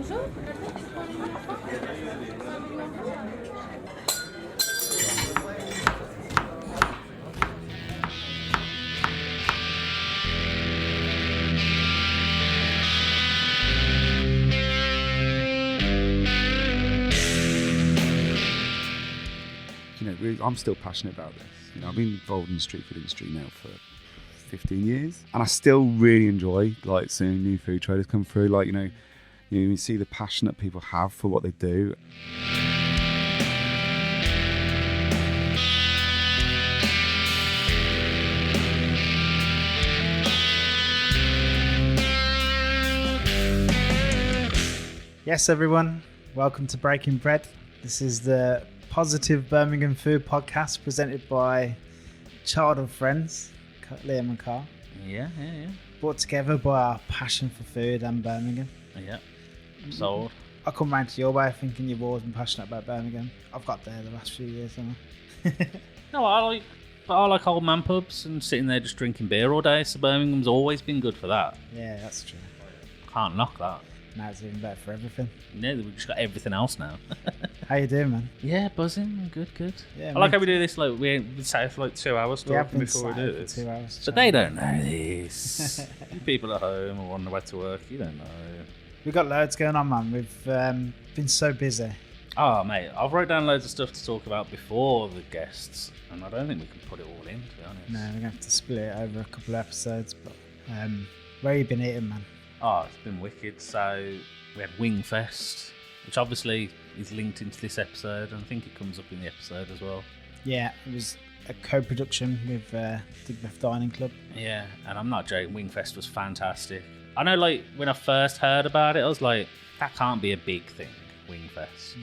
Bonjour. I'm still passionate about this. I've been involved in the street food industry now for 15 years, and I still really enjoy seeing new food traders come through. You see the passion that people have for what they do. Yes, everyone, welcome to Breaking Bread. This is the positive Birmingham food podcast presented by childhood friends, Liam and Carl. Yeah. Brought together by our passion for food and Birmingham. Yeah, sold. I come round to your way thinking you've always been passionate about Birmingham. I've got there the last few years, haven't I? No, I like old man pubs and sitting there just drinking beer all day, so Birmingham's always been good for that. Yeah, that's true. Can't knock that. Now it's even better for everything. Yeah, we've just got everything else now. How you doing, man? Yeah, buzzing. Good. Yeah, I like how we do this, we sat for 2 hours talking before we do this. 2 hours. But they don't know this. You people at home or on the way to work, you don't know. We've got loads going on, man. We've been so busy. Oh, mate, I've wrote down loads of stuff to talk about before the guests, and I don't think we can put it all in, to be honest. No, we're going to have to split it over a couple of episodes. But where you been eating, man? Oh, it's been wicked. So we had Wingfest, which obviously is linked into this episode, and I think it comes up in the episode as well. Yeah, it was a co-production with Digbeth Dining Club. Yeah, and I'm not joking, Wingfest was fantastic. I know, when I first heard about it, I was like, that can't be a big thing, Wingfest.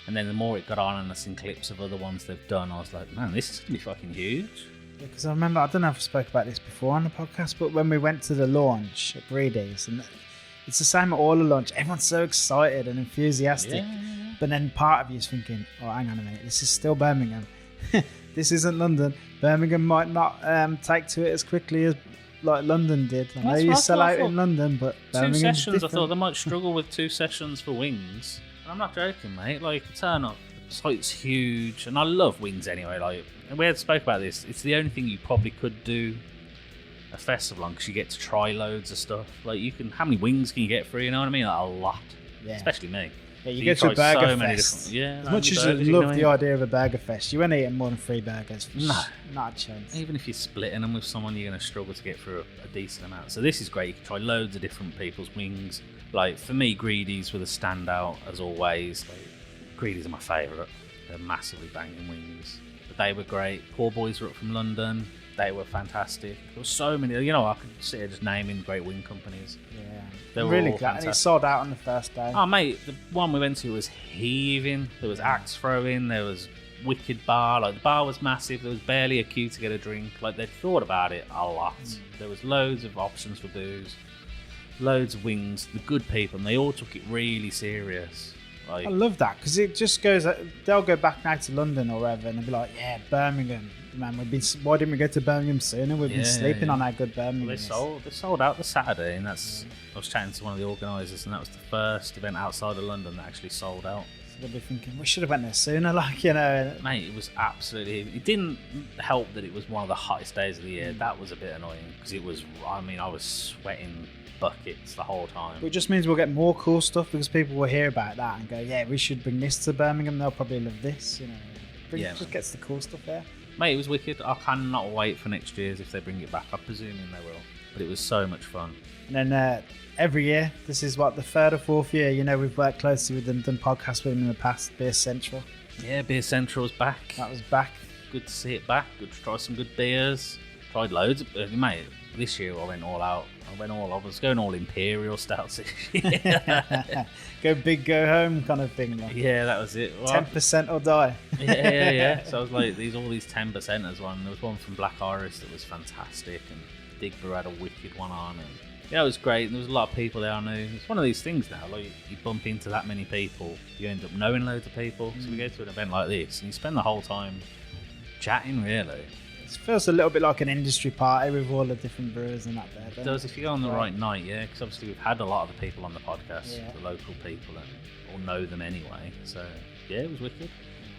And then the more it got on and I seen clips of other ones they've done, I was like, man, this is going to be fucking huge. Because I remember, I don't know if I spoke about this before on the podcast, but when we went to the launch at Breedy's, and it's the same at all the launch, everyone's so excited and enthusiastic. Yeah. But then part of you is thinking, oh, hang on a minute, this is still Birmingham. This isn't London. Birmingham might not take to it as quickly as London did. I know you sell out in London, but Birmingham's 2 sessions, different. I thought they might struggle with 2 sessions for wings. And I'm not joking, mate. Turn up, the site's huge, and I love wings anyway. And we had spoke about this. It's the only thing you probably could do a festival on, because you get to try loads of stuff. How many wings can you get for? You know what I mean? A lot. Yeah. Especially me. Yeah, you go to a burger fest. Yeah. As much as you love the idea of a burger fest, you won't eat more than 3 burgers. No. Not a chance. Even if you're splitting them with someone, you're going to struggle to get through a decent amount. So this is great. You can try loads of different people's wings. For me, Greedy's were the standout as always. Greedy's are my favourite. They're massively banging wings. But they were great. Poor Boys were up from London. They were fantastic. There were so many. I could sit here just naming great wing companies. Yeah. They were really all glad. fantastic. And it sold out on the first day. Oh, mate, the one we went to was heaving. There was axe throwing. There was wicked bar. The bar was massive. There was barely a queue to get a drink. They'd thought about it a lot. There was loads of options for booze. Loads of wings. The good people. And they all took it really serious. I love that, because it just goes. They'll go back now to London or wherever, and they'll be like, "Yeah, Birmingham, man. Why didn't we go to Birmingham sooner? We've been sleeping on our good Birmingham." They sold out the Saturday, and I was chatting to one of the organisers, and that was the first event outside of London that actually sold out. So they'll be thinking, we should have went there sooner, Mate, it was absolutely. It didn't help that it was one of the hottest days of the year. That was a bit annoying, because it was. I was sweating buckets the whole time. It just means we'll get more cool stuff, because people will hear about that and go, yeah, we should bring this to Birmingham. They'll probably love this. Just gets the cool stuff there. Mate, it was wicked. I cannot wait for next year's if they bring it back. I'm presuming they will. But it was so much fun. And then every year, this is the 3rd or 4th year, we've worked closely with them, done podcasts with them in the past. Beer Central. Yeah, Beer Central's back. That was back. Good to see it back. Good to try some good beers. Tried loads of mate. This year I went all out. I was going all imperial stouts this year. Go big, go home kind of thing. Yeah, that was it. 10% or die. Yeah. So I was all these 10%ers one. There was one from Black Iris that was fantastic, and Digbeth had a wicked one on, and it was great. And there was a lot of people there I knew. It's one of these things now, you bump into that many people, you end up knowing loads of people. So we go to an event like this, and you spend the whole time chatting, really. It feels a little bit like an industry party with all the different brewers and that there. It does if you go on the right night, yeah. Because obviously we've had a lot of the people on the podcast, Yeah. the local people, and all know them anyway. So yeah, it was wicked.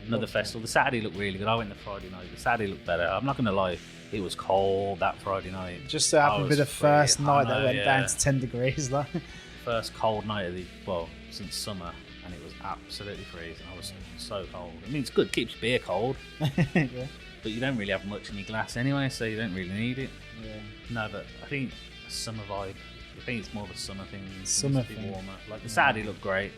Another Lovely. festival. The Saturday looked really good. I went the Friday night. The Saturday looked better. I'm not going to lie. It was cold that Friday night. Just so happened to be the first night that went down to 10 degrees. Like. First cold night of since summer, and it was absolutely freezing. I was so cold. I mean, it's good. Keeps your beer cold, Yeah. but you don't really have much in your glass anyway, so you don't really need it. Yeah. No, but I think a summer vibe. I think it's more of a summer thing. It Summer needs to be thing. warmer. Like the Saturday looked great.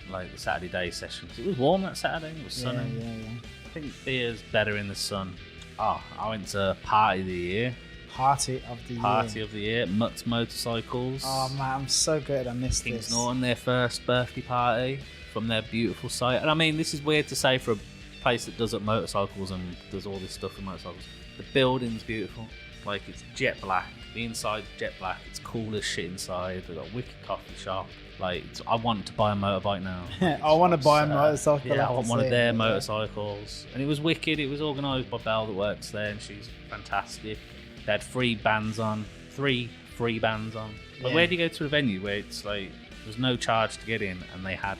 Like the Saturday day session. 'Cause it was warm that Saturday. It was sunny. Yeah. I think beer's better in the sun. Oh, I went to Party of the Year. Party of the year. Mutt's Motorcycles. Oh man, I'm so good. I missed Kings this. Norton, their first birthday party from their beautiful site. And I mean, this is weird to say for a place that does up motorcycles and does all this stuff for motorcycles. The building's beautiful. Like, it's jet black. The inside's jet black. It's cool as shit inside. They've got a wicked coffee shop. Like, I want to buy a motorbike now. Like, I want to buy a motorcycle. Yeah, I after want one of seeing their it, yeah. motorcycles. And it was wicked. It was organised by Belle that works there, and she's fantastic. They had 3 bands on. 3 free bands on. Like, Yeah. where do you go to a venue where it's like there's no charge to get in and they had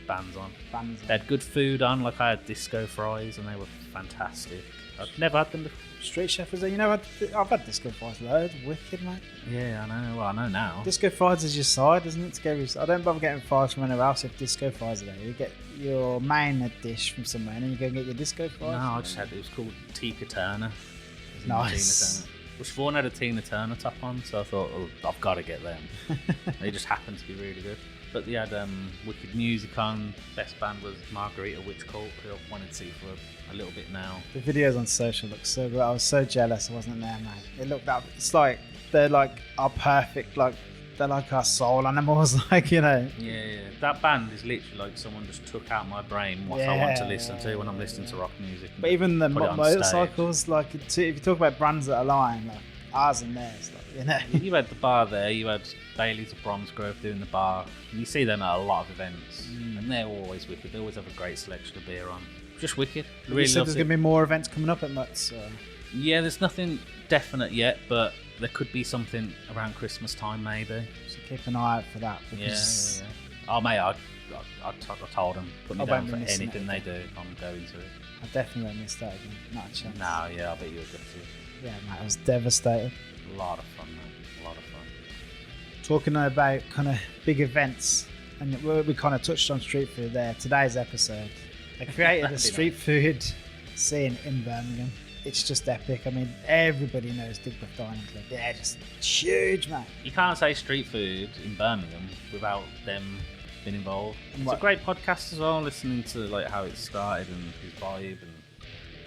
bands on? Bands on. They had good food on. Like, I had disco fries and they were fantastic. I've never had them before. Street chef is there. You know, I've had disco fries loads. Wicked, mate. Yeah, I know. Well, I know now. Disco fries is your side, isn't it? To go with, I don't bother getting fries from anywhere else if disco fries are there. You get your main dish from somewhere and then you go and get your disco fries. No, I just had it was called Tika Turner. It was in Nice. Tina Turner. Which Vaughan had a Tina Turner top on, so I thought, oh, I've got to get them. They just happened to be really good. But they had wicked music on. Best band was Margarita Witch Cult, who I've wanted to see for a little bit now. The videos on social look so good. I was so jealous I wasn't there, mate. It looked that. It's like they're like our perfect, like they're like our soul animals, like, you know. Yeah. That band is literally like someone just took out my brain what I want to listen to when I'm listening to rock music. But even the put it on motorcycles, like if you talk about brands that align, like ours and theirs, like, you know. You had the bar there, you had Bailey's of Bromsgrove doing the bar. And you see them at a lot of events, and they're always wicked. They always have a great selection of beer on. Just wicked. You said there's going to be more events coming up at Mutt's. Yeah, there's nothing definite yet, but there could be something around Christmas time, maybe. So keep an eye out for that. Yeah. Because Oh, mate, I told them, put me I down won't for be missing anything it they do. I'm going to it. I definitely won't miss that again. Not a chance. No, yeah, I bet you'll get to. Yeah, mate, I was devastated. A lot of fun, mate. A lot of fun. Talking about kind of big events, and we kind of touched on street food there. Today's episode, they created a street food scene in Birmingham. It's just epic. I mean, everybody knows Digbeth Dining Club. Yeah, just huge, man. You can't say street food in Birmingham without them being involved. It's What? a great podcast as well, listening to like how it started and his vibe, and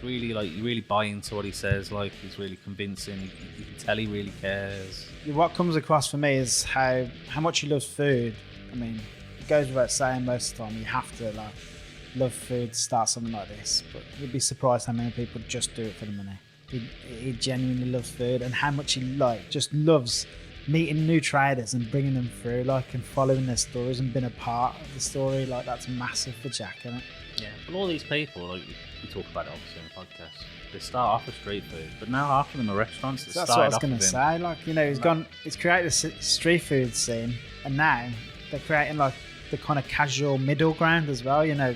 really like you really buy into what he says. Like, he's really convincing. You can tell he really cares. What comes across for me is how much he loves food. I mean, it goes without saying most of the time you have to like love food to start something like this, but you'd be surprised how many people just do it for the money. He genuinely loves food, and how much he just loves meeting new traders and bringing them through, like, and following their stories and being a part of the story. Like, that's massive for Jack, isn't it? Yeah, but all these people, like we talk about it obviously in the podcast, they start off with street food, but now half of them are restaurants that That's what I was started going off to with say. Like, you know, he's created a street food scene, and now they're creating like the kind of casual middle ground as well. You know,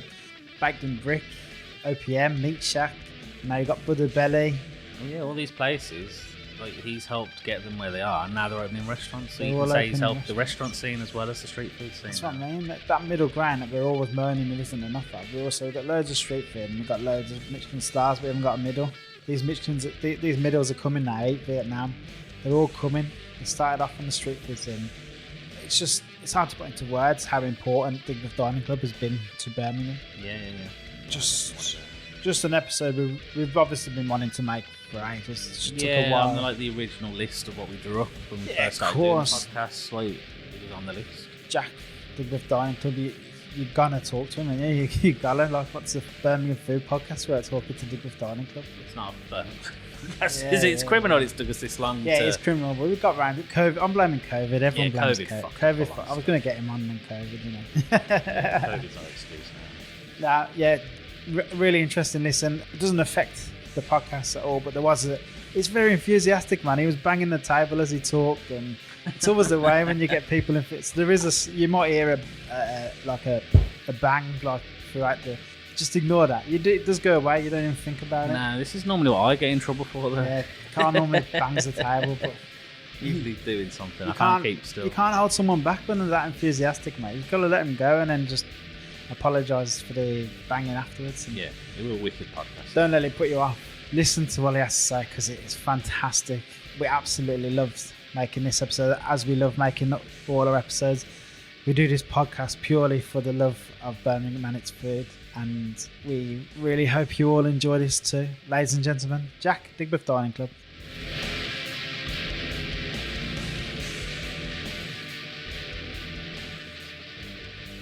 Baked and Brick, OPM, Meat Shack. Now you got Buddha Belly. Well, yeah, all these places, like, he's helped get them where they are, and now they're opening restaurants. So They're you all can say he's opening helped the restaurant scene as well as the street food scene. That's what I mean. That middle ground that we're always moaning there isn't enough of. We've got loads of street food, and we've got loads of Michelin stars. We haven't got a middle. These middles are coming now. Vietnam, they're all coming. They started off on the street food scene. It's hard to put into words how important Digbeth Dining Club has been to Birmingham. Yeah. Just an episode we've obviously been wanting to make for ages. It just took a Yeah, while. on like the original list of what we drew up when we Yeah, first of started doing course. podcasts. Like, it was on the list. Jack, Digbeth Dining Club, you're gonna talk to him, and you gotta, like, what's the Birmingham food podcast where it's talking to Digbeth Dining Club? It's not, Yeah. it's criminal. It's took us this long. Yeah, to, it's criminal, but we got round it. COVID. I'm blaming COVID. Everyone Yeah, blames COVID COVID. fucked COVID. up a lot. I was gonna get him on then COVID, you know. COVID's not an excuse now. Yeah, really interesting listen. It doesn't affect the podcast at all, but it's very enthusiastic, man. He was banging the table as he talked, and it's always the way when you get people in fits. There is you might hear a bang like throughout the. Just ignore that. It does go away. You don't even think about it. Nah, this is normally what I get in trouble for, though. Yeah, can't normally bangs the table, but usually doing something. I can't keep still. You can't hold someone back when they're that enthusiastic, mate. You've got to let them go and then just apologise for the banging afterwards. Yeah, it was a wicked podcast. Don't let it put you off. Listen to what he has to say because it is fantastic. We absolutely loved making this episode, as we love making all our episodes. We do this podcast purely for the love of Birmingham and its food, and we really hope you all enjoy this too. Ladies and gentlemen, Jack, Digbeth Dining Club.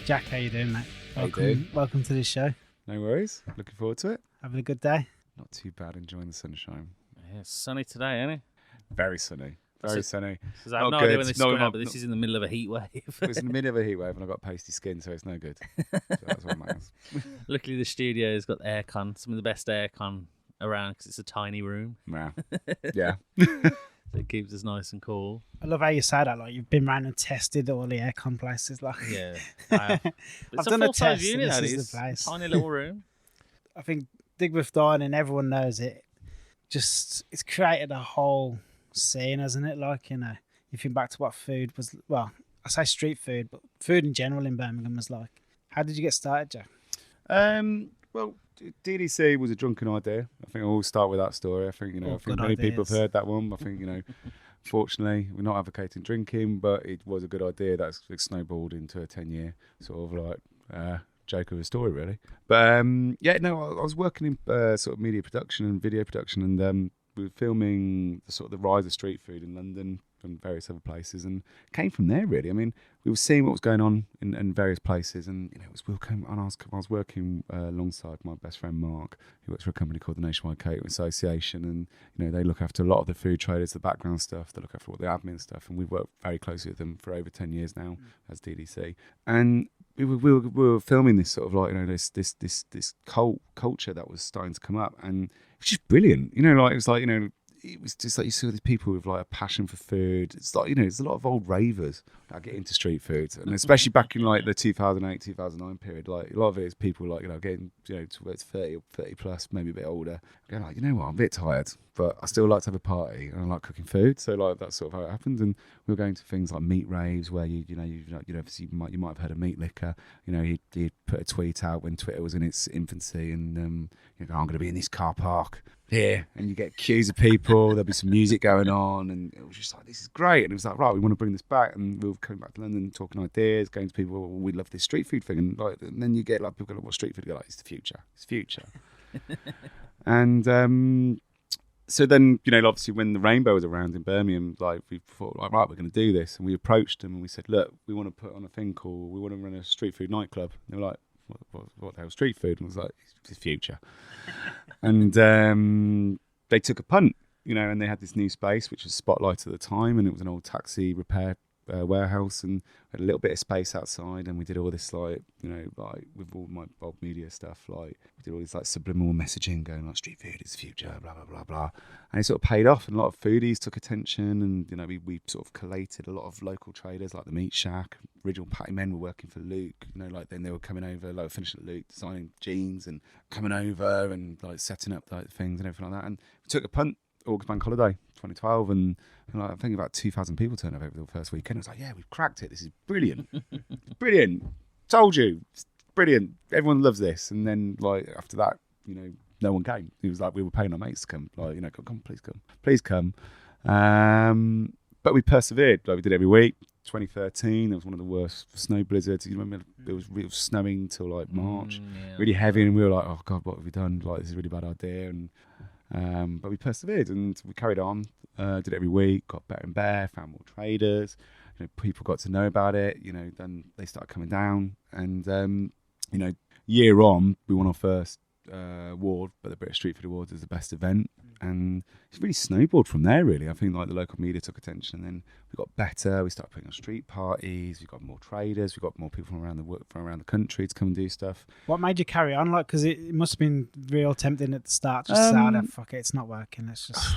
Jack, how you doing, mate? How you doing? Welcome to this show. No worries. Looking forward to it. Having a good day? Not too bad. Enjoying the sunshine. Yeah, it's sunny today, isn't it? Very sunny. Very sunny. I have no idea when this is going out, but this is in the middle of a heat wave. It's in the middle of a heat wave and I've got pasty skin, so it's no good. So that's what matters. Luckily, the studio's got aircon, some of the best aircon around because it's a tiny room. Wow. Yeah. So it keeps us nice and cool. I love how you say that, like you've been around and tested all the aircon places. Like, yeah, I have. It's I've done a test. unit, This that is is. the place. Tiny little room. I think Digbeth Dining, everyone knows it. Just it's created a whole scene, hasn't it? Like, you know, you think back to what food was. Well, I say street food, but food in general in Birmingham was like. How did you get started, Jack? Well, DDC was a drunken idea. I think I'll start with that story. I think, I think many people have heard that one. I think, fortunately, we're not advocating drinking, but it was a good idea. That's snowballed into a 10-year sort of like joke of a story, really. But I was working in sort of media production and video production, and we were filming the rise of street food in London and various other places, and came from there, really. I mean, we were seeing what was going on in various places, and it was welcome. And I was working alongside my best friend Mark, who works for a company called the Nationwide Catering Association, and they look after a lot of the food traders, the background stuff. They look after all the admin stuff, and we've worked very closely with them for over 10 years now as DDC. And we were filming this sort of like this culture that was starting to come up, and it was just brilliant. It was just like you saw these people with like a passion for food. It's like, there's a lot of old ravers that get into street food, and especially back in like the 2008, 2009 period, like a lot of it is people like, getting, towards 30 plus, maybe a bit older, going like, I'm a bit tired, but I still like to have a party and I like cooking food. So like that's sort of how it happened. And we were going to things like meat raves where you might have heard of Meat Liquor. He'd put a tweet out when Twitter was in its infancy, and I'm going to be in this car park here, and you get queues of people, there'll be some music going on, and it was just like, this is great. And it was like, right, we want to bring this back, and we were coming back to London, talking ideas, going to people, we love this street food thing, and then you get like people go, what street food? Go like, it's the future. And so then, obviously when the Rainbow was around in Birmingham, like we thought, like, right, we're going to do this, and we approached them and we said, look, we want to put on a thing called, we want to run a street food nightclub. And they were like, what the hell, street food? And I was like, it's future. And they took a punt, and they had this new space, which was Spotlight at the time, and it was an old taxi repair warehouse, and we had a little bit of space outside, and we did all this like with all my bulk media stuff, like we did all this like subliminal messaging going like street food is the future, blah blah blah blah, and it sort of paid off, and a lot of foodies took attention, and we sort of collated a lot of local traders like the Meat Shack. Original Patty Men were working for Luke, like then they were coming over, like finishing at Luke, designing jeans and coming over and like setting up like things and everything like that. And we took a punt, August Bank Holiday 2012, and like, I think about 2,000 people turned up over the first weekend. I was like, yeah, we've cracked it. This is brilliant. Brilliant. Told you. It's brilliant. Everyone loves this. And then like after that, no one came. It was like we were paying our mates to come. Like, come, please come. But we persevered. Like we did every week. 2013, it was one of the worst snow blizzards. You remember it was snowing till like March, really heavy, and we were like, oh God, what have we done? Like, this is a really bad idea. And but we persevered and we carried on, did it every week, got better and better, found more traders, people got to know about it, then they started coming down, and year on, we won our first award, but the British Street Food Awards is the best event, and it's really snowballed from there. Really, I think like the local media took attention, and then we got better. We started putting on street parties. We got more traders. We got more people from around the country to come and do stuff. What made you carry on? Like, because it must have been real tempting at the start. Just say, oh, fuck it, it's not working. Let's just.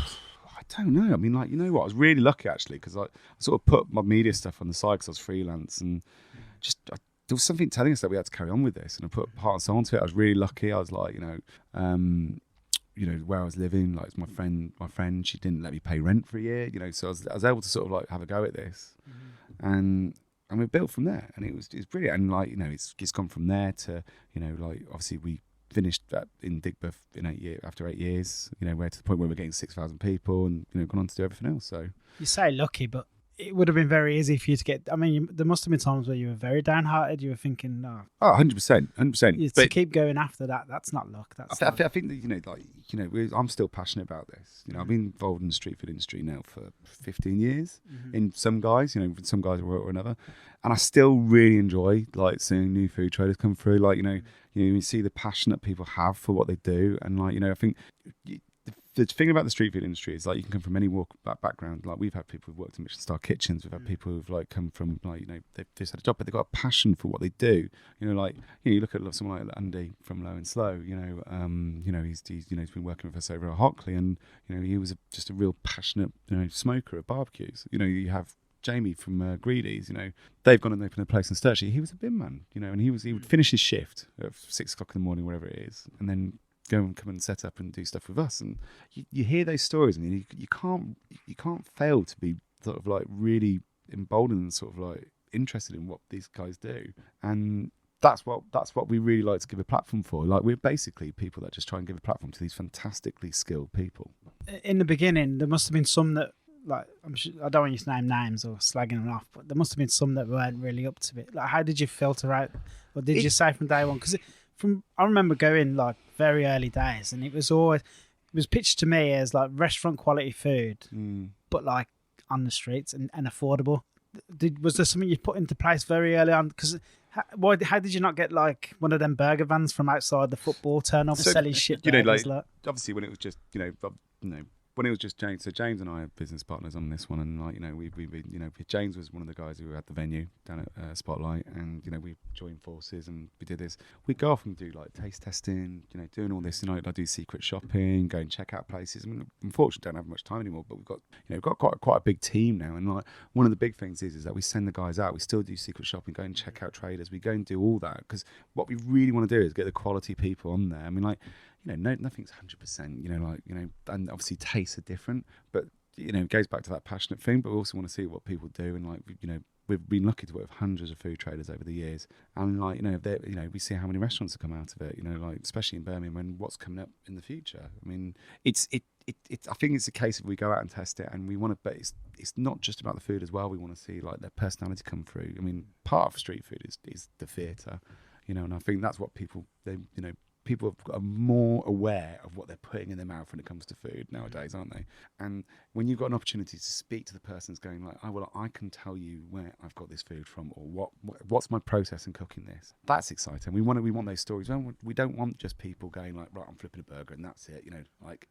I don't know. I mean, like, you know what? I was really lucky actually, because I sort of put my media stuff on the side because I was freelance, and there was something telling us that we had to carry on with this, and I put part and soul into it. I was really lucky. I was like, you know, where I was living, like my friend, she didn't let me pay rent for a year, you know, so I was able to sort of like have a go at this, and we built from there, and it was brilliant, and like, you know, it's gone from there to, you know, like obviously we finished that in Digbeth after 8 years, you know, we're to the point where we're getting 6,000 people, and you know, gone on to do everything else. So you say lucky, but it would have been very easy for you to get. I mean, there must have been times where you were very downhearted. You were thinking, no. Oh, 100%. To keep going after that, that's not luck. That's I think that, you know, like, you know, I'm still passionate about this. You know, I've been involved in the street food industry now for 15 years. In some guys, you know, with some guys or another, and I still really enjoy like seeing new food traders come through. Like, you see the passion that people have for what they do, and like, you know, I think. The thing about the street food industry is like you can come from any background. Like we've had people who've worked in Michelin-star kitchens. We've had people who've like come from like, you know, they've just had a job, but they've got a passion for what they do. You know, like, you know, you look at someone like Andy from Low and Slow. You know, he's been working with us over at Hockley, and you know, he was just a real passionate, you know, smoker at barbecues. You know, you have Jamie from Greedy's. You know, they've gone and opened a place in Sturchley. He was a bin man. You know, and he would finish his shift at 6 o'clock in the morning, whatever it is, and then go and come and set up and do stuff with us, and you hear those stories, and you can't fail to be sort of like really emboldened and sort of like interested in what these guys do, and that's what we really like to give a platform for. Like, we're basically people that just try and give a platform to these fantastically skilled people. In the beginning, there must have been some that, like, I don't want you to name names or slagging them off, but there must have been some that weren't really up to it. Like, how did you filter out, or did you say from day one? Because I remember going like very early days, and it was pitched to me as like restaurant quality food, but like on the streets and affordable. Was there something you put into place very early on? Because how did you not get like one of them burger vans from outside the football turn off selling shit? You know, like obviously when it was just when it was just James. So James and I are business partners on this one, and like, you know, we you know, James was one of the guys who had the venue down at Spotlight, and you know, we joined forces and we did this. We go off and do like taste testing, you know, doing all this. You know, I do secret shopping, go and check out places. I mean, unfortunately, don't have much time anymore, but we've got quite a big team now, and like one of the big things is that we send the guys out. We still do secret shopping, go and check out traders. We go and do all that, because what we really want to do is get the quality people on there. I mean, like, you know, nothing's 100%, you know, like, you know, and obviously tastes are different, but, you know, it goes back to that passionate thing, but we also want to see what people do, and like, you know, we've been lucky to work with hundreds of food traders over the years, and like, you know, we see how many restaurants have come out of it, you know, like, especially in Birmingham, and what's coming up in the future. I mean, it's I think it's a case of we go out and test it, and we want to, but it's not just about the food as well. We want to see like their personality come through. I mean, part of street food is the theatre, you know, and I think that's what people are more aware of what they're putting in their mouth when it comes to food nowadays, aren't they? And when you've got an opportunity to speak to the person who's going like, oh, well, I can tell you where I've got this food from, or what's my process in cooking this. That's exciting. We want those stories. We don't want just people going like, right, I'm flipping a burger and that's it. You know, like,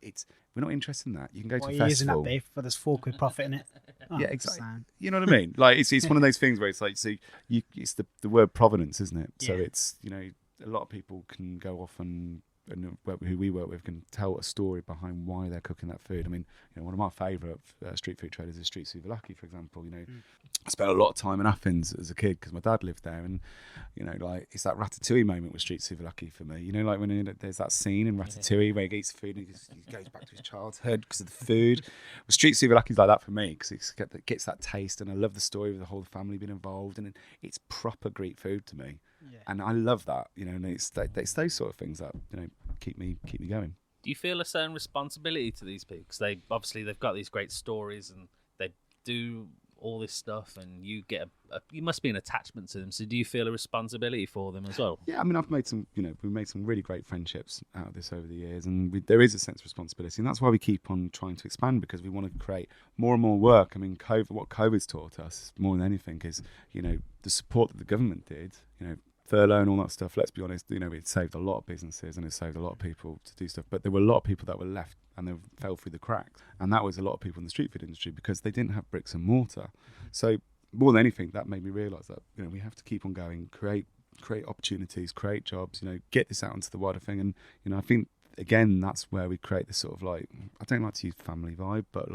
we're not interested in that. You can go to a festival. Using that beef, but there's £4 profit in it. Oh, yeah, exactly. Sound. You know what I mean? Like, it's one of those things where it's like, so it's the word provenance, isn't it? So it's, you know, a lot of people can go off and who we work with can tell a story behind why they're cooking that food. I mean, you know, one of my favourite street food traders is Street Souvlaki, for example. You know, I spent a lot of time in Athens as a kid because my dad lived there, and you know, like, it's that ratatouille moment with Street Souvlaki for me. You know, like when there's that scene in Ratatouille where he eats food and he goes back to his childhood because of the food. Well, Street Souvlaki is like that for me because it gets that taste, and I love the story of the whole family being involved, and it's proper Greek food to me. Yeah. And I love that, you know, and it's those sort of things that, you know, keep me going. Do you feel a certain responsibility to these people? Because they've got these great stories and they do all this stuff, and you get you must be an attachment to them. So do you feel a responsibility for them as well? Yeah, I mean, we've made some really great friendships out of this over the years, and there is a sense of responsibility, and that's why we keep on trying to expand, because we want to create more and more work. I mean, what COVID's taught us more than anything is, you know, the support that the government did, you know, furlough and all that stuff, let's be honest, it saved a lot of businesses and it saved a lot of people to do stuff. But there were a lot of people that were left and they fell through the cracks. And that was a lot of people in the street food industry because they didn't have bricks and mortar. So more than anything, that made me realise that, we have to keep on going, create opportunities, create jobs, get this out into the wider thing. And, I think, again, that's where we create this sort of I don't like to use family vibe, but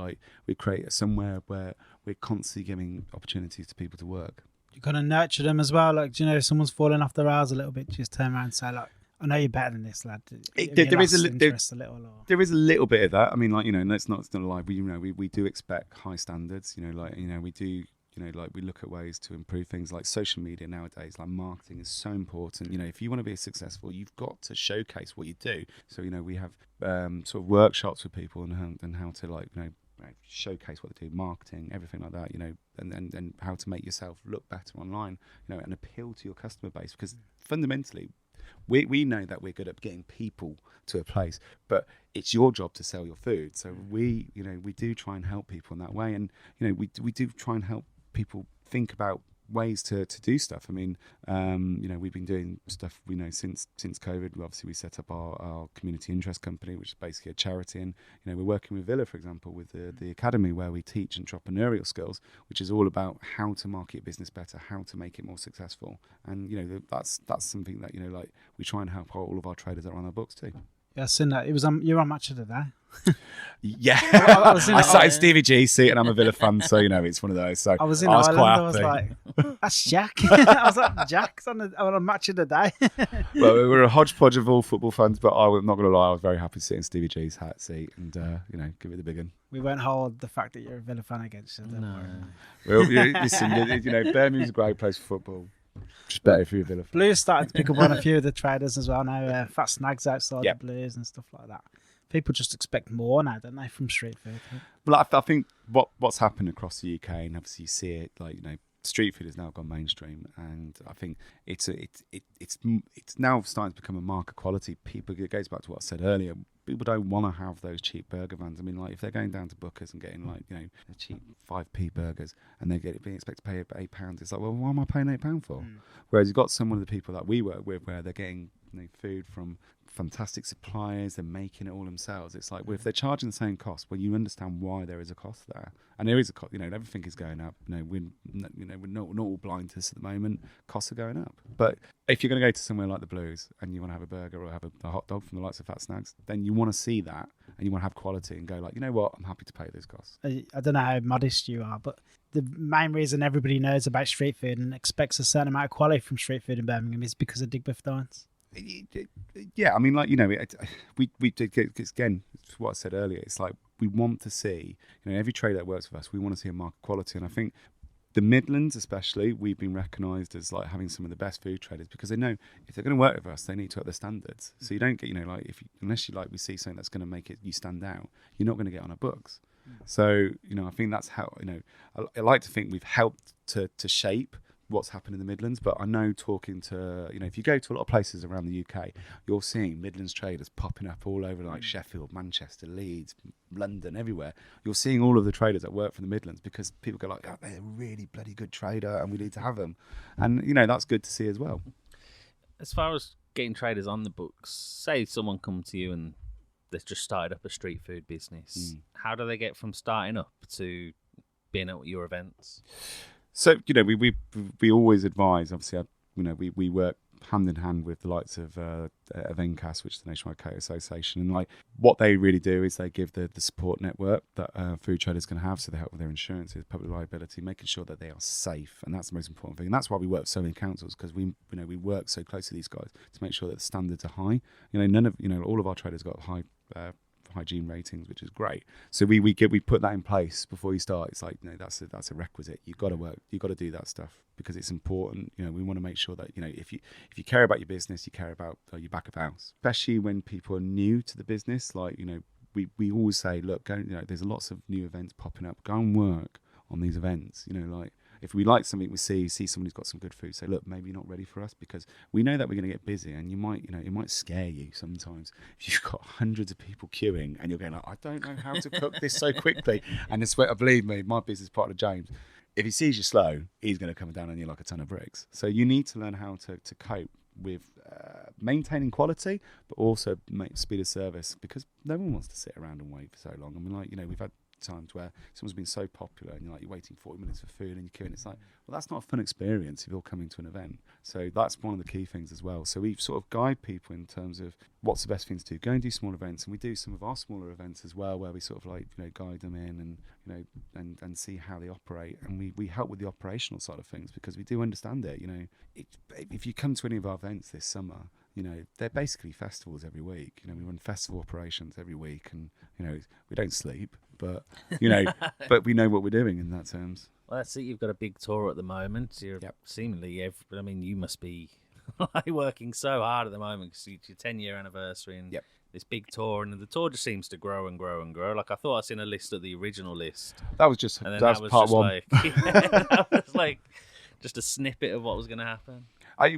we create somewhere where we're constantly giving opportunities to people to work. You kind of nurture them as well. If someone's falling off the rails a little bit, just turn around and say, I know you're better than this, lad. There is a little bit of that. I mean, let's not lie. We do expect high standards. We do. We look at ways to improve things like social media nowadays. Like marketing is so important. If you want to be successful, you've got to showcase what you do. So we have sort of workshops with people and how to showcase what they do, marketing, everything like that. And how to make yourself look better online. And appeal to your customer base, because fundamentally, we know that we're good at getting people to a place, but it's your job to sell your food. So we do try and help people in that way, and we do try and help people think about ways to do stuff. I mean, we've been doing stuff since COVID. Obviously, we set up our community interest company, which is basically a charity, and we're working with Villa, for example, with the academy, where we teach entrepreneurial skills, which is all about how to market your business better, how to make it more successful. And that's something that we try and help all of our traders that are on our books too. Yeah, I've seen that. It was you're on Match of the Day. Yeah, I sat in Stevie G's seat, and I'm a Villa fan, so it's one of those. So I was in Ireland. I was like, "That's Jack." I was like, "Jack's on a Match of the Day." Well, we were a hodgepodge of all football fans, but I'm not going to lie, I was very happy to sit in Stevie G's seat and give it the big one. We won't hold the fact that you're a Villa fan against you. No. Well, listen, Birmingham's a great place for football. Just better if you're a Villa fan. Blues started to pick up on a few of the traders as well now. Fat snags outside the Blues and stuff like that. People just expect more now, don't they, from street food? Well, I think what's happened across the UK, and obviously you see it, street food has now gone mainstream, and I think it's now starting to become a mark of quality. It goes back to what I said earlier. People don't want to have those cheap burger vans. I mean, if they're going down to Booker's and getting the cheap 5p burgers, and they're being expected to pay £8, it's like, well, why am I paying £8 for? Whereas you've got some of the people that we work with where they're getting food from fantastic suppliers, they're making it all themselves. It's like, well, if they're charging the same cost, well, you understand why there is a cost there, and there is a cost. Everything is going up. We're not all blind to this at the moment. Costs are going up, but if you're going to go to somewhere like the Blues and you want to have a burger or have a hot dog from the likes of Fat Snags, then you want to see that and you want to have quality and go what, I'm happy to pay those costs. I don't know how modest you are, but the main reason everybody knows about street food and expects a certain amount of quality from street food in Birmingham is because of Digbeth Dines. Yeah, I mean, we did, again, it's what I said earlier. It's like we want to see, every trader that works with us, we want to see a market quality, and I think the Midlands, especially, we've been recognised as having some of the best food traders, because they know if they're going to work with us, they need to up their standards. So you don't get, unless we see something that's going to make you stand out, you're not going to get on our books. So I think that's how I like to think we've helped to shape what's happened in the Midlands. But I know, talking to if you go to a lot of places around the UK, you're seeing Midlands traders popping up all over, Sheffield, Manchester, Leeds, London, everywhere. You're seeing all of the traders that work for the Midlands, because people go oh, they're a really bloody good trader and we need to have them, and that's good to see as well. As far as getting traders on the books, say someone come to you and they've just started up a street food business, how do they get from starting up to being at your events? So we always advise. Obviously, we work hand in hand with the likes of NCAS, which is the Nationwide Catering Association, and what they really do is they give the support network that food traders can have. So they help with their insurances, public liability, making sure that they are safe, and that's the most important thing. And that's why we work with so many councils, because we work so close to these guys to make sure that the standards are high. All of our traders got high hygiene ratings, which is great. So we put that in place before you start. It's that's a requisite. You've got to do that stuff because it's important. We want to make sure that if you care about your business, you care about your back of house, especially when people are new to the business. We always say, look, go. There's lots of new events popping up. Go and work on these events. If we like something, we see someone who's got some good food, say, look, maybe you're not ready for us, because we know that we're going to get busy, and it might scare you sometimes if you've got hundreds of people queuing and you're going I don't know how to cook this so quickly, and believe me, my business partner James, if he sees you slow, he's going to come down on you like a ton of bricks. So you need to learn how to cope with maintaining quality, but also speed of service, because no one wants to sit around and wait for so long. I mean, like, we've had times where someone's been so popular and you're waiting 40 minutes for food and you're queuing. It's like, well, that's not a fun experience if you're coming to an event. So that's one of the key things as well. So we sort of guide people in terms of what's the best thing to do. Go and do small events, and we do some of our smaller events as well, where we sort of guide them in and see how they operate, and we help with the operational side of things, because we do understand it. If you come to any of our events this summer, they're basically festivals every week. We run festival operations every week, and we don't sleep, but but we know what we're doing in that terms. Well, that's it. You've got a big tour at the moment. You're seemingly I mean, you must be working so hard at the moment, because it's your 10-year anniversary and this big tour, and the tour just seems to grow and grow and grow. Like, I thought I seen a list at the original list. That was just that was part just one. That was like just a snippet of what was going to happen.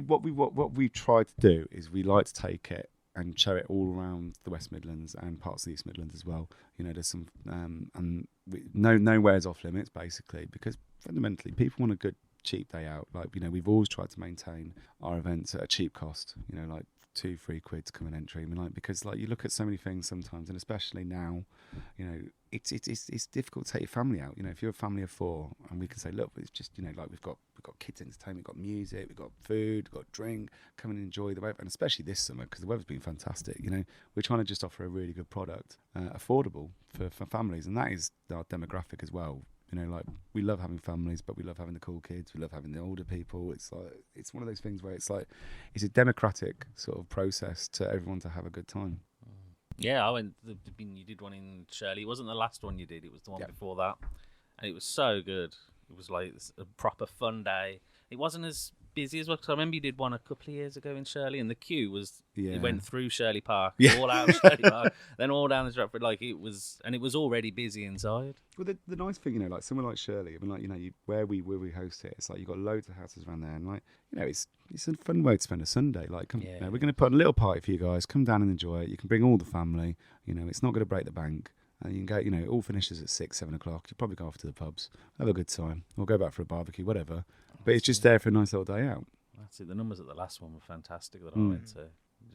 What we try to do is we like to take it and show it all around the West Midlands and parts of the East Midlands as well. There's some and nowhere's off limits, basically, because fundamentally people want a good cheap day out. Like, we've always tried to maintain our events at a cheap cost. Like 2-3 quid to come and entry. I mean, like, because like you look at so many things sometimes, and especially now, it's difficult to take your family out. If you're a family of 4, and we can say, look, it's just like we've got kids entertainment, we've got music, we've got food, we've got drink, come and enjoy the weather, and especially this summer because the weather's been fantastic. We're trying to just offer a really good product, affordable for families, and that is our demographic as well. Like, we love having families, but we love having the cool kids. We love having the older people. It's like, it's one of those things where it's like, it's a democratic sort of process to everyone to have a good time. Yeah, I went. You did one in Shirley. It wasn't the last one you did. It was the one before that, and it was so good. It was like a proper fun day. It wasn't as busy as well, because I remember you did one a couple of years ago in Shirley, and the queue was it went through Shirley Park, all out of Shirley Park, then all down the Stratford. Like, it was already busy inside. Well, the nice thing, like somewhere like Shirley, I mean, like, where we host it, it's like you've got loads of houses around there, and like, it's a fun way to spend a Sunday. Like, we're going to put a little party for you guys. Come down and enjoy it. You can bring all the family. It's not going to break the bank. And you can go, it all finishes at 6-7 o'clock. You probably go off to the pubs, have a good time, or go back for a barbecue, whatever. But it's just there for a nice little day out. That's it. The numbers at the last one were fantastic that I went to.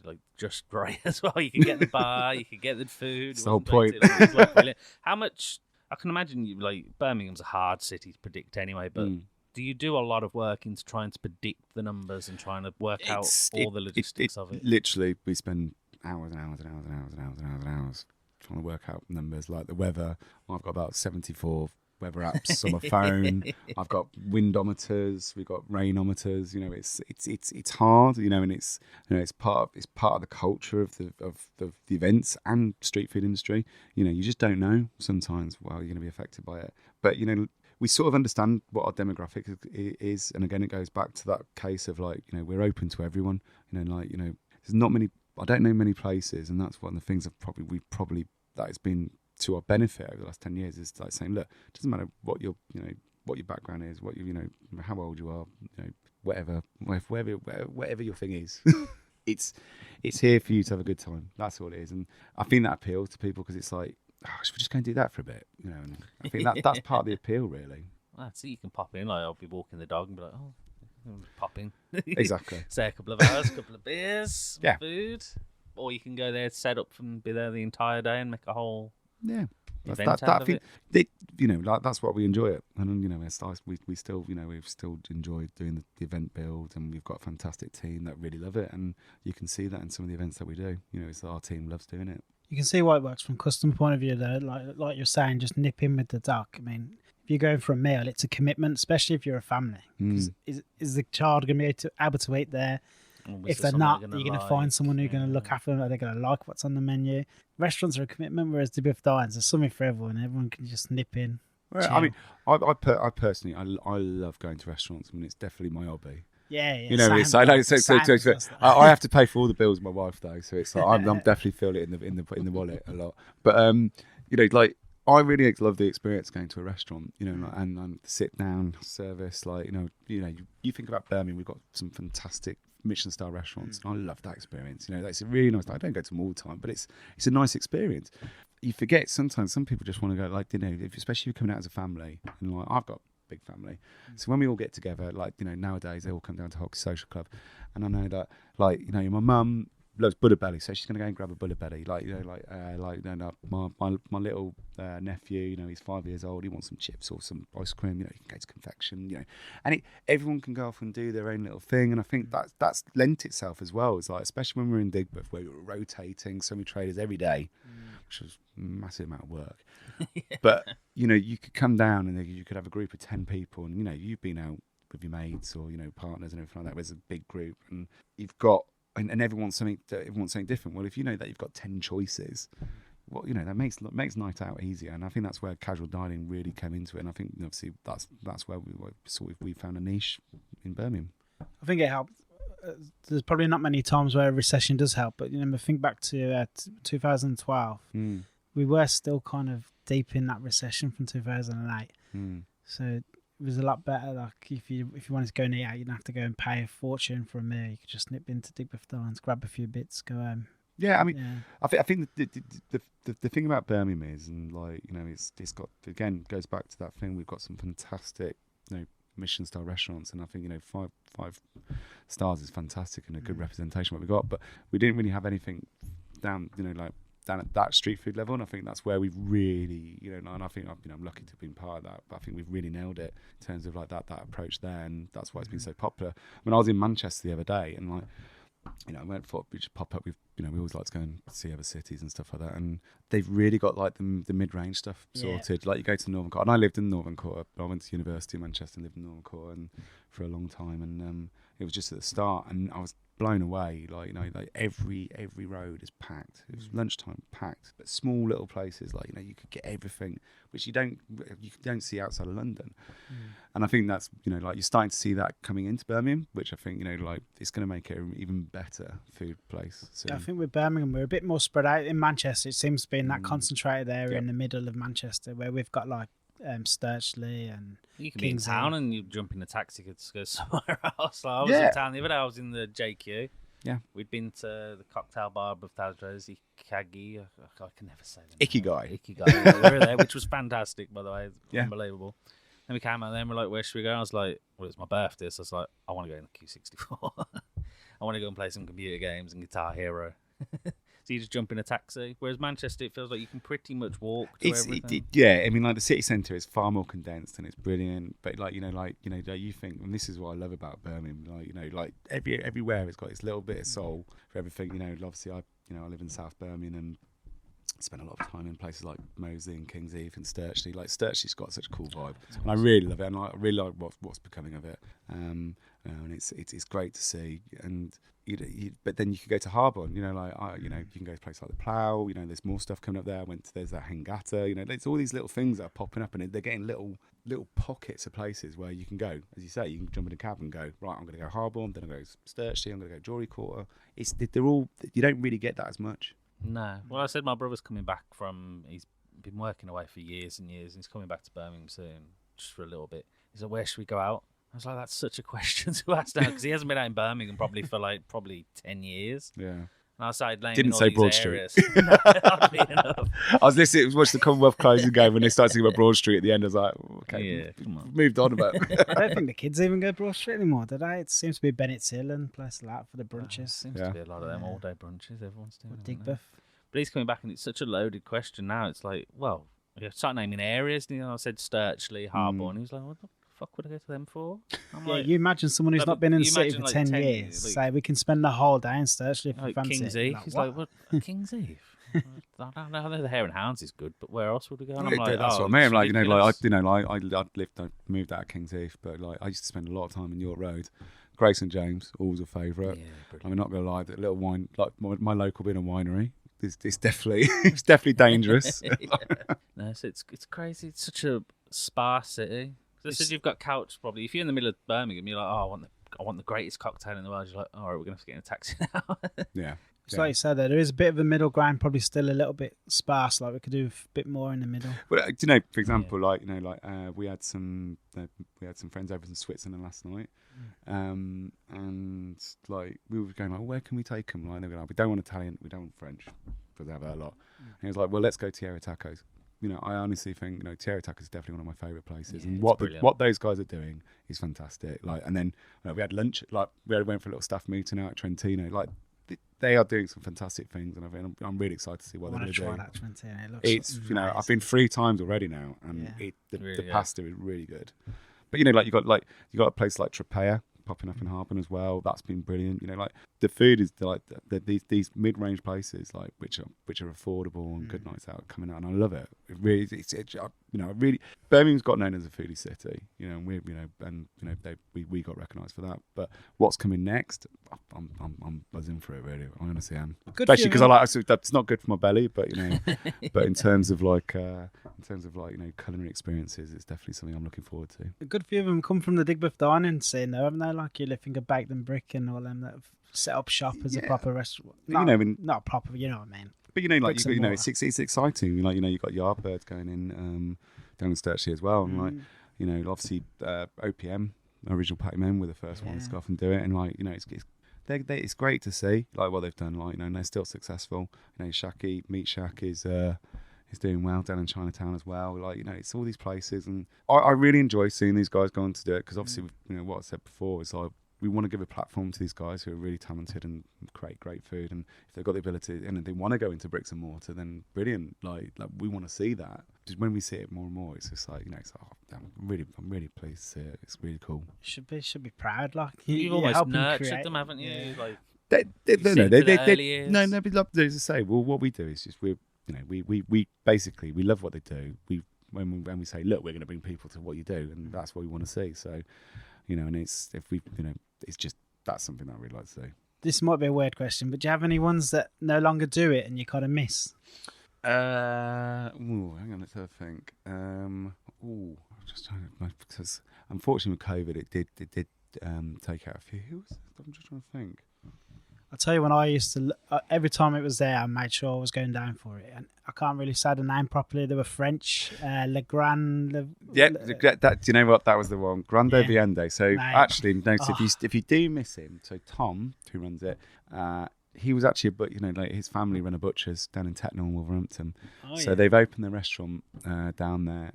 Like, just right as well. You can get the bar, you can get the food. That's the whole point. It was like brilliant. How much? I can imagine Birmingham's a hard city to predict anyway, but do you do a lot of work into trying to predict the numbers and trying to work out all the logistics of it? Literally, we spend hours and hours and hours and hours and hours and hours and hours trying to work out numbers, like the weather. I've got about 74 weather apps on my phone. I've got windometers, we've got rainometers. It's hard, and it's part of the culture of the events and street food industry. You just don't know sometimes how you're going to be affected by it. But we sort of understand what our demographic is, and again, it goes back to that case of like, we're open to everyone. There's not many. I don't know many places, and that's one of the things that has been to our benefit over the last 10 years, is like saying, look, it doesn't matter what your background is, what how old you are, whatever your thing is, it's here for you to have a good time. That's all it is, and I think that appeals to people, because it's like, should we just go and do that for a bit, And I think that's part of the appeal, really. Well, so you can pop in, like, I'll be walking the dog and be like, pop in, exactly. Say a couple of hours, a couple of beers, some food, or you can go there, set up and be there the entire day and make a whole event out of it. That's what we enjoy it, and it's nice. We still we've still enjoyed doing the event build, and we've got a fantastic team that really love it, and you can see that in some of the events that we do. It's our team loves doing it. You can see why it works from customer point of view, though. Like you're saying, just nip in with the duck. I mean, if you're going for a meal, it's a commitment, especially if you're a family. Because is the child going to be able to eat there? If they're not, you're going to find someone who's going to look after them. Are they going to like what's on the menu? Restaurants are a commitment, whereas Digbeth Dining, there's something for everyone. Everyone can just nip in. Well, I mean, I personally, I love going to restaurants. I mean, it's definitely my hobby. Yeah. I have to pay for all the bills with my wife, though, so it's like I'm definitely feel it in the wallet a lot. But like, I really love the experience going to a restaurant, and sit down service. Like, you think about Birmingham, we've got some fantastic Michelin star restaurants, and I love that experience. That's a really nice. I don't go to them all the time, but it's a nice experience. You forget sometimes some people just want to go, like, especially if you're coming out as a family, and like, I've got big family. So when we all get together, like, you know, nowadays they all come down to Hockley Social Club, and I know that, like, you know, my mum loves Butter Belly, so she's gonna go and grab a Butter Belly. Like, you know, my little nephew, you know, he's 5 years old. He wants some chips or some ice cream. You know, you can go to confection. You know, and everyone can go off and do their own little thing. And I think that's lent itself as well. It's like, especially when we're in Digbeth, where you're rotating so many traders every day, which was a massive amount of work. But you know, you could come down and you could have a group of 10 people, and you know, you've been out with your mates or, you know, partners and everything like that. There's a big group, and you've got. And everyone's something different. Well, if you know that you've got 10 choices, well, you know, that makes night out easier. And I think that's where casual dining really came into it. And I think obviously that's where we found a niche in Birmingham. I think it helped. There's probably not many times where a recession does help, but you know, think back to 2012. We were still kind of deep in that recession from 2008. So it was a lot better. Like if you wanted to go and eat out, you'd have to go and pay a fortune for a meal. You could just nip into Digbeth Dines, grab a few bits, go home. Yeah, I mean, I think the thing about Birmingham is, and like, you know, it's got, again, goes back to that thing. We've got some fantastic, you know, Michelin star restaurants, and I think, you know, five stars is fantastic and a good representation of what we got. But we didn't really have anything down, you know, like down at that street food level, and I think that's where we've really, you know, and I think I'm lucky to have been part of that, but I think we've really nailed it in terms of like that approach there, and that's why it's been so popular. I mean, I was in Manchester the other day, and like, you know, I went for we just pop up with, you know, we always like to go and see other cities and stuff like that, and they've really got like the mid-range stuff sorted. Like, you go to Northern Quarter, and I lived in Northern Quarter. I went to university in Manchester and lived in Northern Quarter and for a long time, and it was just at the start, and I was blown away. Like, you know, like every road is packed. It was lunchtime, packed. But small little places, like, you know, you could get everything, which you don't see outside of London. And I think that's, you know, like, you're starting to see that coming into Birmingham, which I think, you know, like, it's going to make it an even better food place. So I think with Birmingham, we're a bit more spread out. In Manchester, it seems to be in that concentrated area in the middle of Manchester, where we've got like Sturchley and you can be in town and you jump in a taxi to go somewhere else. Like, I was in town the other day. I was in the JQ. Yeah, we'd been to the cocktail bar above Tazra's, Ikagi. I can never say that. Ikigai. We were there, which was fantastic, by the way. Unbelievable. Then we came out there and we're like, where should we go? I was like, well, it's my birthday, so I was like, I want to go in the Q64. I want to go and play some computer games and Guitar Hero. So you just jump in a taxi. Whereas Manchester, it feels like you can pretty much walk to everything. Yeah, I mean, like, the city centre is far more condensed and it's brilliant. But like, you know, you think, and this is what I love about Birmingham. Like, you know, like everywhere it's got its little bit of soul for everything. You know, obviously I live in South Birmingham and spent a lot of time in places like Moseley and King's Heath and Sturchley. Like, Sturchley's got such a cool vibe, and I really love it. And I really like what's becoming of it. And it's great to see. And but then you could go to Harborne. You know, like, you know, you can go to a place like the Plough. You know, there's more stuff coming up there. There's that Hengata. You know, there's all these little things that are popping up, and they're getting little pockets of places where you can go. As you say, you can jump in a cab and go, right, I'm going to go Harborne, then I'm going to go Sturchley, I'm going to go Jewellery Quarter. They're all, you don't really get that as much. No. Well, I said my brother's coming back he's been working away for years and years, and he's coming back to Birmingham soon, just for a little bit. He's like, where should we go out? I was like, that's such a question to ask now, because he hasn't been out in Birmingham probably for 10 years. Yeah. And I started laying Didn't all say these Broad areas. Street. No, oddly enough. I was listening, watching the Commonwealth closing game when they started talking about Broad Street at the end. I was like, okay, yeah, come on. Moved on about. I don't think the kids even go Broad Street anymore, do they? It seems to be Bennett's Hill and places like that for the brunches. Seems to be a lot of them all-day brunches. Everyone's doing it. Digbeth. But he's coming back, and it's such a loaded question now. It's like, well, you start naming areas. You know, I said Sturchley, Harborne. He was like, what the fuck would I go to them for? I'm like, you imagine someone who's not been in the city for 10 years. Say, we can spend the whole day in Sturchley if we fancy King's it. Heath. He's like, what? King's Heath? I don't know. I know the Hare and Hounds is good, but where else would we go? And I'm like, that's what I mean. Like, I moved out of King's Heath, but like, I used to spend a lot of time in York Road. Grace and James, always a favourite. Yeah, I'm not gonna lie, that little wine, like my local being a winery, it's definitely dangerous. No, so it's crazy. It's such a sparse city. So said you've got couch probably. If you're in the middle of Birmingham, you're like, oh, I want the greatest cocktail in the world. You're like, all right, we're gonna have to get in a taxi now. Yeah. It's like you said, there is a bit of a middle ground, probably still a little bit sparse. Like, we could do a bit more in the middle. Well, do you know, for example, we had some friends over in Switzerland last night, and like, we were going like, where can we take them? Like, they were like, we don't want Italian, we don't want French, because they have that a lot. And he was like, well, let's go Tierra Tacos. I honestly think Tierra Tucker is definitely one of my favourite places, and brilliant. what those guys are doing is fantastic. Like, and then we had lunch. Like, we went for a little staff meeting out at Trentino. Like, they are doing some fantastic things, and I'm really excited to see what they're going to do. I want to try that Trentino. It looks It's nice. I've been 3 times already now, and the Really pasta is really good. But you got a place like Tropea popping up in Harbin as well. That's been brilliant. Like the food is like these mid-range places like which are affordable and good nights out coming out, and I love it. It really, really Birmingham's got known as a foodie city. And we got recognised for that. But what's coming next? I'm buzzing for it. Really, I honestly am. Especially because that's not good for my belly, but but in terms of culinary experiences, it's definitely something I'm looking forward to. A good few of them come from the Digbeth Dining scene, though, haven't they? Like your Living Baked and Brick and all them that have set up shop as a proper restaurant. Not proper, you know what I mean. But it's exciting. You've got Herberts going in down in Sturtley as well, and obviously OPM, Original Patty Men, were the first ones to go off and do it, and it's great to see what they've done. And they're still successful. Shaki Meat Shack is doing well down in Chinatown as well. It's all these places, and I really enjoy seeing these guys go on to do it, because obviously, what I said before is we want to give a platform to these guys who are really talented and create great food, and if they've got the ability and they want to go into bricks and mortar, then brilliant. Like we want to see that. Just when we see it more and more, it's just I'm really pleased to see it. It's really cool. Should be proud. Like you've almost nurtured them, haven't you? Yeah. Like no, but as I say, well, what we do is just we basically we love what they do. When we say, look, we're going to bring people to what you do, and that's what we want to see. So, and it's it's just that's something that I really like to see. This might be a weird question, but do you have any ones that no longer do it and you kind of miss? Hang on, let's have a think. I'm just trying to, because unfortunately with COVID, it did take out a few. Who was it? I'm just trying to think. I'll tell you, when I used to, every time it was there, I made sure I was going down for it. And I can't really say the name properly. They were French. Le Grand. Do you know what? That was the one. Grande Viande. So actually, notice if you do miss him, so Tom, who runs it, he was actually his family run a butcher's down in Tettenhall, Wolverhampton. So they've opened the restaurant down there.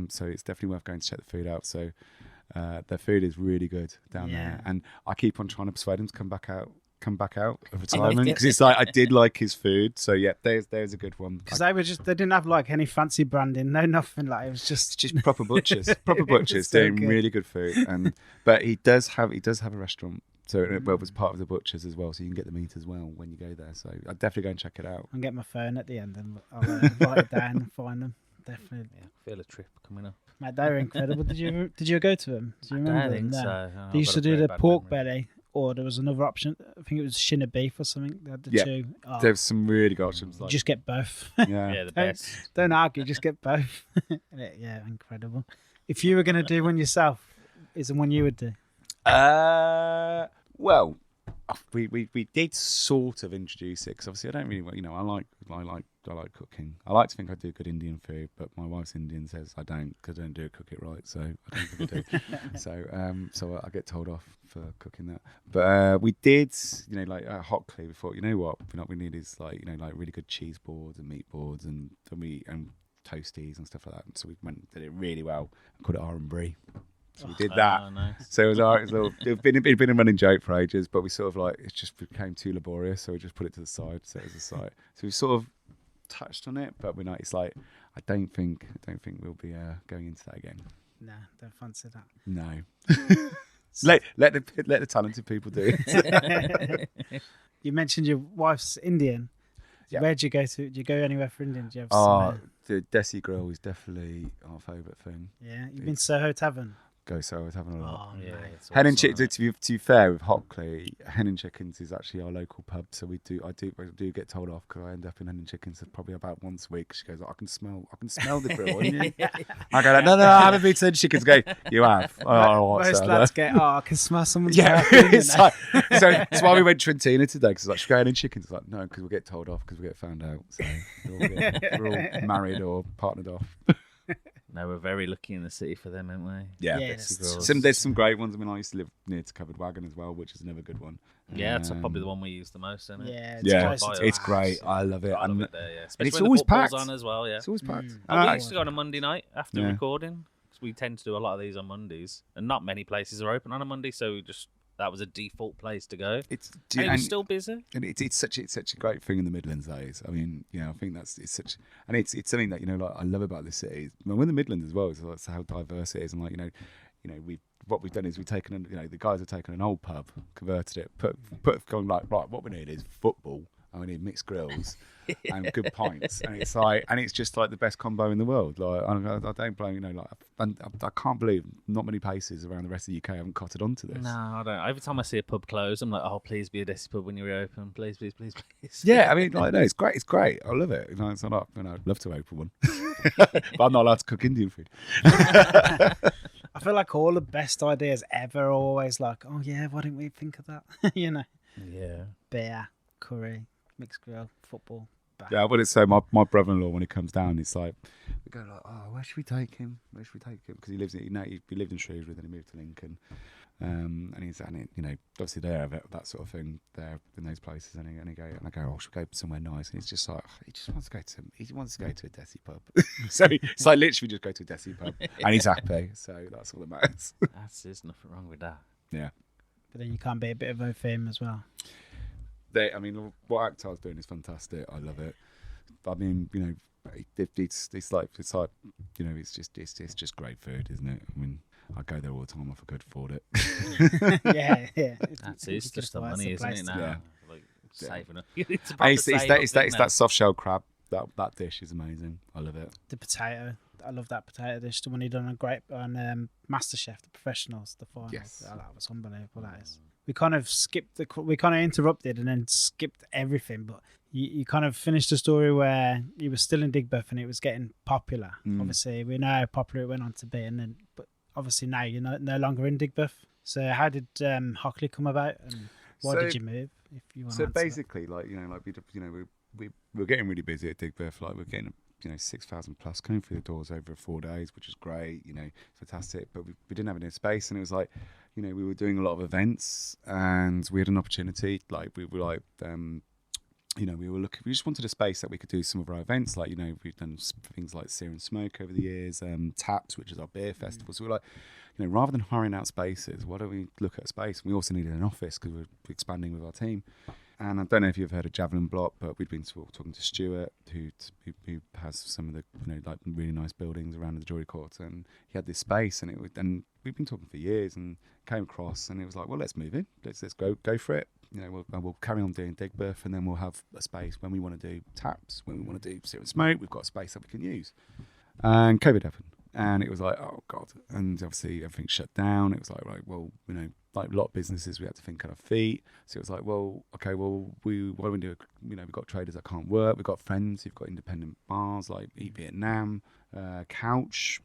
So it's definitely worth going to check the food out. So their food is really good down there. And I keep on trying to persuade him to come back out of retirement, because it's I did like his food. So there's a good one, because they didn't have any fancy branding, nothing. It was just proper butchers doing really good food. But he does have a restaurant, so it was part of the butchers as well, so you can get the meat as well when you go there. So I'd definitely go and check it out. I'll get my phone at the end and I'll write it down and find them. Definitely. I feel a trip coming up. Mate, they were incredible. Did you go to them? Do you remember I don't think them? so. They used to do the pork belly, or there was another option. I think it was shin of beef or something. They had the two. There's some really good options. Just get both. Yeah, the best. Don't argue, just get both. Yeah, incredible. If you were going to do one yourself, is the one you would do? Well, we did sort of introduce it, because obviously I don't really, I like cooking. I like to think I do good Indian food, but my wife's Indian says I don't, because I don't cook it right. So I don't think I do. So I get told off for cooking that. But we did, Hockley. We thought, what we need is really good cheese boards and meat boards and toasties and stuff like that. So we went and did it really well and called it R&B. So we did that. Nice. So it was it'd been a running joke for ages, but we sort of it just became too laborious, so we just put it to the side, set it as a site. So we sort of touched on it, but it's I don't think we'll be going into that again. No, don't fancy that. No. let the talented people do it. You mentioned your wife's Indian. Yeah. Where'd you go to? Did you go anywhere for Indian? Do you have the Desi Grill is definitely our favourite thing. Yeah, you've been Soho Tavern. Go Soho Tavern a lot. Oh, yeah. Hen and Chickens. To be fair, with Hockley, Hen and Chickens is actually our local pub. So I do get told off, because I end up in Hen and Chickens probably about once a week. She goes, I can smell the grill. I go, no, I haven't been to Hen and Chickens. Go, you have. Most lads get, I can smell someone's so that's why we went Trentino today, because should we go Hen and Chickens? It's no, because we'll get told off, because we get found out. So we're all married or partnered off. No, we're very lucky in the city for them, aren't we? Yeah. Yes. There's some great ones. I mean, I used to live near to Covered Wagon as well, which is another good one. Yeah, it's probably the one we use the most, isn't it? Yeah, Yeah, closer to it's our great. house. I love it. I love it there, yeah. Especially it's when always the football's packed. on as well, yeah. It's always packed. We used to go on a Monday night after recording. We tend to do a lot of these on Mondays, and not many places are open on a Monday, so that was a default place to go. It was still busy. And it's such a great thing in the Midlands days. I mean, I think it's something that like I love about the city. I mean, we're in the Midlands as well, so that's how diverse it is. And what we've done is we've taken the guys have taken an old pub, converted it, gone like, right, what we need is football. And we need mixed grills and good pints, and it's just like the best combo in the world. Like I don't blame I can't believe not many places around the rest of the UK haven't cotted onto this. No, I don't. Every time I see a pub close, I'm like, oh, please be a Desi pub when you reopen, please. Yeah, I mean, no, it's great. I love it. It's not up. I'd love to open one, but I'm not allowed to cook Indian food. I feel like all the best ideas ever are always like, oh yeah, why didn't we think of that? Yeah. Beer, curry, mixed grill, football. Yeah, but it's so my brother-in-law, when he comes down, it's like we go like, oh, where should we take him? Because he lived in Shrewsbury, then he moved to Lincoln, and obviously they have that sort of thing there in those places, and I go, oh, should we go somewhere nice? And he's just like, he wants to go to a Desi pub, so it's like literally just go to a Desi pub, and he's happy, so that's all that matters. There's nothing wrong with that. Yeah, but then you can't be a bit of a fame as well. What Akhtar's doing is fantastic. I love it. I mean, it's just great food, isn't it? I mean, I go there all the time if I could afford it. yeah. It's just the money, isn't it? Now, yeah. Like saving it. It's that soft shell crab. That dish is amazing. I love it. The potato. I love that potato dish. The one he done on MasterChef, the professionals, the final. Yes. Oh, that was unbelievable. That is. We kind of interrupted and then skipped everything, but you kind of finished the story where you were still in Digbeth and it was getting popular. Obviously, we know how popular it went on to be, but obviously now you're no longer in Digbeth. So how did Hockley come about, and why did you move? If you want. So basically, we were getting really busy at Digbeth. Like we're getting 6,000 plus coming through the doors over 4 days, which is great, fantastic. But we didn't have any space, and it was like, we were doing a lot of events, and we had an opportunity. Like we were like, we were looking. We just wanted a space that we could do some of our events. Like we've done things like Sear and Smoke over the years, Taps, which is our beer festival. So we're like, rather than hiring out spaces, why don't we look at a space? We also needed an office because we're expanding with our team. And I don't know if you've heard of Javelin Block, but we'd been talking to Stuart, who has some of the really nice buildings around the Jewellery Court, and he had this space, and we've been talking for years, and came across, and it was like, well, let's move in, let's go for it. We'll carry on doing Digbeth, and then we'll have a space when we want to do Taps, when we want to do Sear and Smoke. We've got a space that we can use. And COVID happened, and it was like, oh god, and obviously everything shut down. It was like, right, well, like a lot of businesses, we had to think on our feet. So it was like, well, okay, well, what do we do? We've got traders that can't work. We've got friends who've got independent bars like Eat Vietnam, Couch,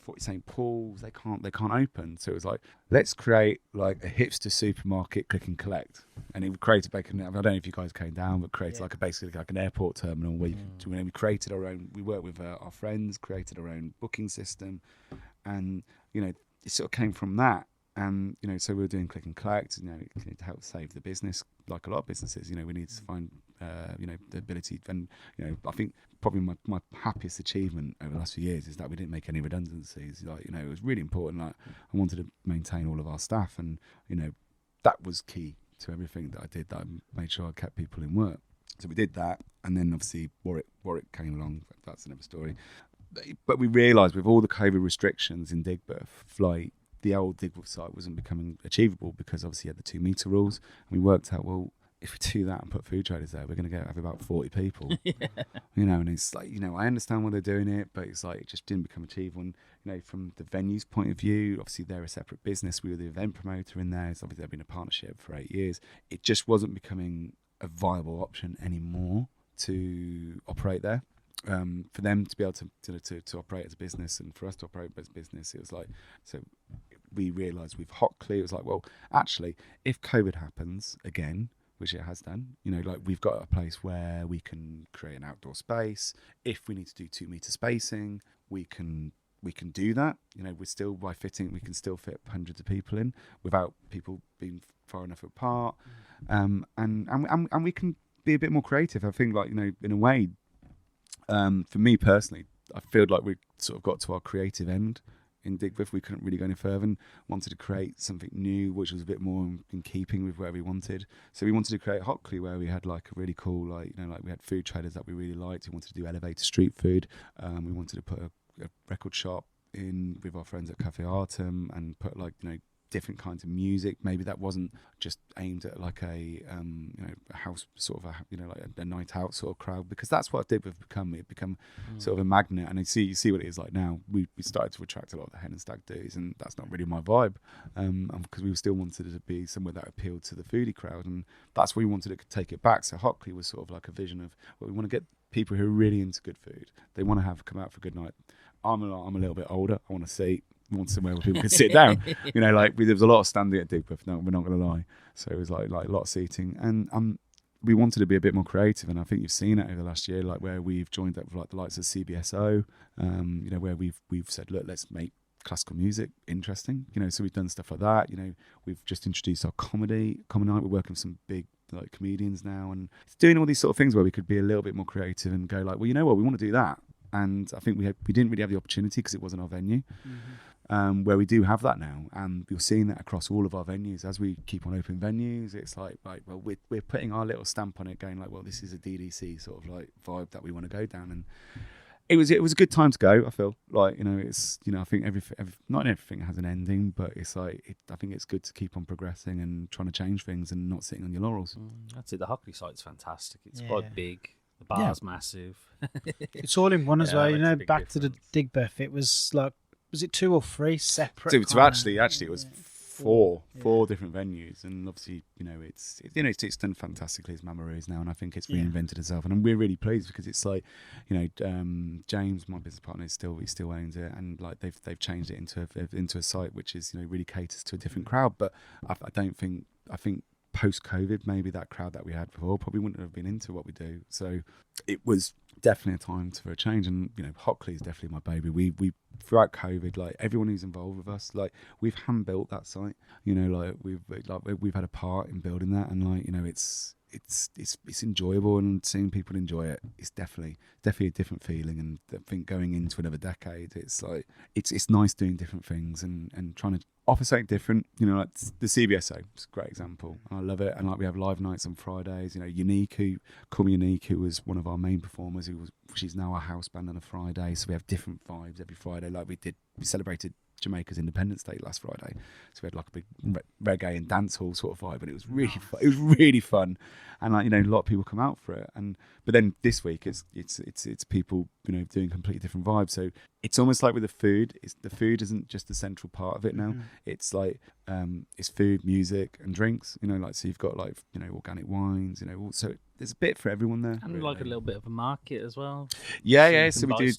40 St. Paul's. They can't open. So it was like, let's create like a hipster supermarket, click and collect. And it created I don't know if you guys came down, but created basically like an airport terminal where we created our own. We worked with our friends, created our own booking system, and it sort of came from that. And so we were doing click and collect, to help save the business. Like a lot of businesses, we need to find, the ability. And I think probably my happiest achievement over the last few years is that we didn't make any redundancies. It was really important. Like I wanted to maintain all of our staff, and that was key to everything that I did. That I made sure I kept people in work. So we did that, and then obviously Warwick came along. That's another story. But we realised with all the COVID restrictions in Digbeth, like, the old Digbeth site wasn't becoming achievable because obviously you had the 2 metre rules. And we worked out, well, if we do that and put food traders there, we're going to have about 40 people. And it's like, I understand why they're doing it, but it's like, it just didn't become achievable. And, from the venue's point of view, obviously they're a separate business. We were the event promoter in there. So obviously they've been a partnership for 8 years. It just wasn't becoming a viable option anymore to operate there. For them to be able to operate as a business, and for us to operate as a business, it was like, so we realised with Hockley, it was like, well, actually, if COVID happens again, which it has done, we've got a place where we can create an outdoor space. If we need to do 2 metre spacing, we can we can do that. We're still by fitting, we can still fit hundreds of people in without people being far enough apart, and we can be a bit more creative. I think, like, in a way, for me personally, I feel like we sort of got to our creative end in Digbeth. We couldn't really go any further and wanted to create something new, which was a bit more in keeping with where we wanted. So we wanted to create Hockley, where we had like a really cool, like we had food traders that we really liked. We wanted to do elevator street food. We wanted to put a record shop in with our friends at Cafe Artem and put different kinds of music. Maybe that wasn't just aimed at like a house sort of like a night out sort of crowd, because that's what Digbeth become. It become sort of a magnet, and you see what it is like now. We started to attract a lot of the hen and stag do's, and that's not really my vibe, because we still wanted it to be somewhere that appealed to the foodie crowd, and that's where we wanted to take it back. So Hockley was sort of like a vision of, well, we want to get people who are really into good food. They want to come out for a good night. I'm a little bit older. I want to see. Want somewhere where people can sit down. There was a lot of standing at Digbeth. No, we're not going to lie. So it was like a lot of seating, and we wanted to be a bit more creative. And I think you've seen it over the last year, like where we've joined up with like the likes of CBSO. Where we've said, look, let's make classical music interesting. So we've done stuff like that. We've just introduced our comedy night. We're working with some big like comedians now, and it's doing all these sort of things where we could be a little bit more creative and go like, well, you know what, we want to do that. And I think we didn't really have the opportunity because it wasn't our venue. Where we do have that now, and you're seeing that across all of our venues as we keep on opening venues. It's like well, we're putting our little stamp on it, going like, well, this is a DDC sort of like vibe that we want to go down. And it was a good time to go. I feel like it's I think not everything has an ending, but it's like I think it's good to keep on progressing and trying to change things and not sitting on your laurels. That's it. The Hockley site's fantastic. It's quite big. The bar's massive. It's all in one as well. Back difference. To the Digbeth, it was like, was it 2 or 3 separate? So actually, it was four different venues, and obviously, it's done fantastically as Mamaroos now, and I think it's reinvented itself, and we're really pleased because it's like, James, my business partner, he still owns it, and like they've changed it into a site which is really caters to a different crowd, but I think post-COVID, maybe that crowd that we had before probably wouldn't have been into what we do. So it was definitely a time for a change. And Hockley is definitely my baby. We throughout COVID, like everyone who's involved with us, like we've hand built that site. We've had a part in building that, and it's enjoyable, and seeing people enjoy it, it's definitely a different feeling. And I think going into another decade, it's like it's nice doing different things and trying to offer something different. Like the CBSO, it's a great example. I love it. And like we have live nights on Fridays. Unique, who was one of our main performers, she's now our house band on a Friday. So we have different vibes every Friday. Like we celebrated Jamaica's Independence Day last Friday, so we had like a big reggae and dancehall sort of vibe, and it was really fun. It was really fun, and like a lot of people come out for it. But then this week it's people doing completely different vibes. So it's almost like with the food, the food isn't just the central part of it now. It's like it's food, music, and drinks. So you've got like organic wines. So there's a bit for everyone there, and really. Like a little bit of a market as well. Yeah. So we do.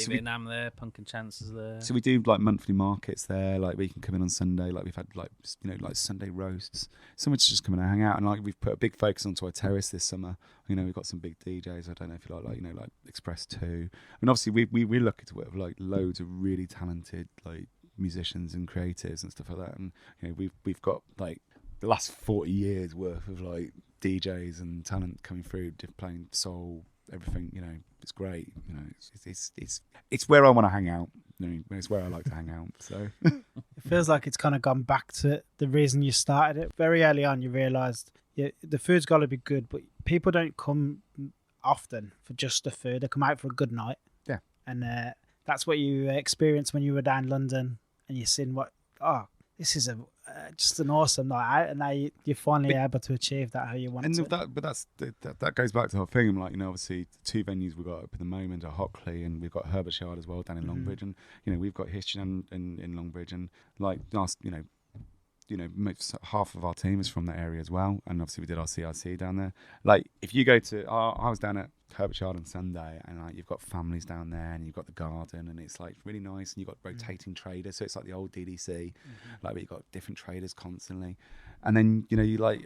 Vietnam there, Pumpkin Chances there. So we do like monthly markets there. Like we can come in on Sunday. Like we've had like Sunday roasts. Someone's just come in and hang out, and like we've put a big focus onto our terrace this summer. We've got some big DJs. I don't know if you like Express 2. I mean, obviously we're lucky to work with like loads of really talented like musicians and creatives and stuff like that. And we've got like the last 40 years worth of like DJs and talent coming through, playing soul, everything. It's great. It's where I want to hang out. It's where I like to hang out. So it feels like it's kind of gone back to the reason you started it. Very early on, you realised the food's got to be good, but people don't come often for just the food. They come out for a good night. Yeah. And that's what you experienced when you were down in London, and you're seeing this is just an awesome night out, and now you're finally able to achieve that how you want to. That goes back to the whole thing. I'm like, obviously the 2 venues we've got up at the moment are Hockley, and we've got Herberts as well down in Longbridge, and we've got history in Longbridge, and like last half of our team is from that area as well, and obviously we did our CIC down there. Like if you go to, I was down at Herberts on Sunday, and like you've got families down there, and you've got the garden, and it's like really nice, and you've got rotating traders, so it's like the old DDC, like you've got different traders constantly, and then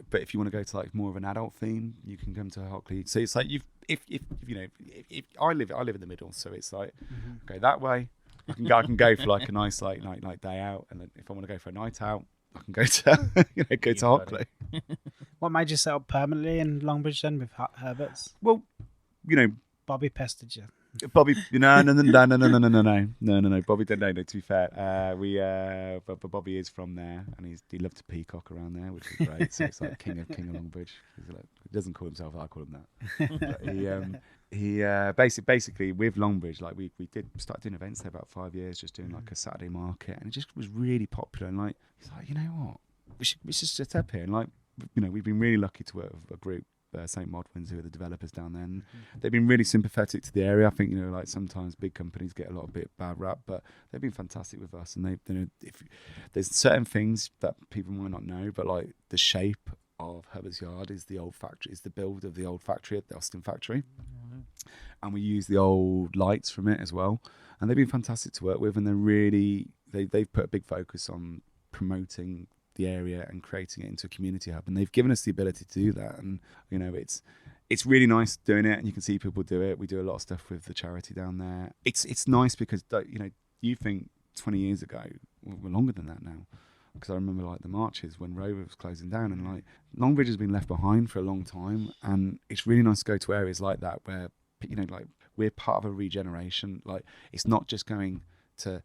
but if you want to go to like more of an adult theme, you can come to Hockley. So it's like if I live in the middle, so it's like go that way I can go for like a nice like day out, and then if I want to go for a night out, I can go to go to Hockley. What made you set up permanently in Longbridge then with Herberts? Well, Bobby pestered you. Bobby, no. Bobby didn't know. To be fair, but Bobby is from there, and he loved to peacock around there, which is great. So it's like king of Longbridge. He doesn't call himself. I call him that. But he basically with Longbridge, like we did start doing events there about 5 years, just doing like a Saturday market, and it just was really popular. And like he's like, you know what, we should set up here, and like we've been really lucky to work with a group. St. Modwins, who are the developers down there, and they've been really sympathetic to the area. I think like sometimes big companies get a lot of bad rap, but they've been fantastic with us. And if there's certain things that people might not know, but like the shape of Herbert's Yard is the old factory, is the build of the old factory at the Austin factory, and we use the old lights from it as well. And they've been fantastic to work with, and they've put a big focus on promoting the area and creating it into a community hub, and they've given us the ability to do that. And it's really nice doing it, and you can see people do it. We do a lot of stuff with the charity down there. It's nice because you think 20 years ago, we're longer than that now, because I remember like the marches when Rover was closing down, and like Longbridge has been left behind for a long time, and it's really nice to go to areas like that where like we're part of a regeneration. Like it's not just going to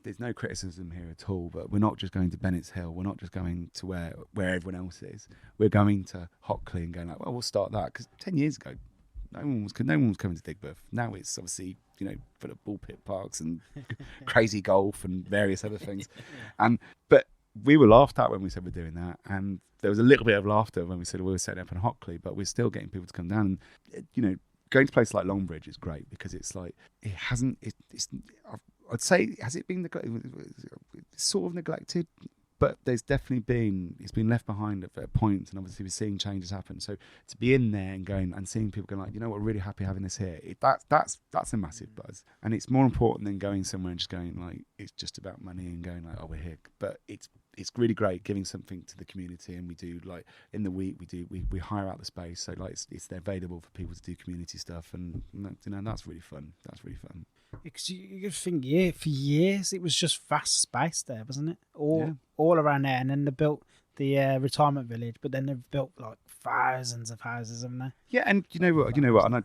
there's no criticism here at all, but we're not just going to Bennett's Hill. We're not just going to where everyone else is. We're going to Hockley and going like, well, we'll start that. Because 10 years ago, no one was coming to Digbeth. Now it's obviously, full of ball pit parks and crazy golf and various other things. But we were laughed at when we said we're doing that. And there was a little bit of laughter when we said we were setting up in Hockley, but we're still getting people to come down. And, going to places like Longbridge is great because it's like, I'd say, has it been sort of neglected? But there's definitely it's been left behind at points, and obviously we're seeing changes happen. So to be in there and going and seeing people going like, we're really happy having this here. That's a massive buzz, and it's more important than going somewhere and just going like it's just about money and going like, oh, we're here. But it's really great giving something to the community, and we do like in the week we hire out the space, so like it's available for people to do community stuff, and that's really fun. Because you think for years it was just vast space there, wasn't it? All around there, and then they built the retirement village, but then they've built like thousands of houses, haven't they? Yeah, and you know what, and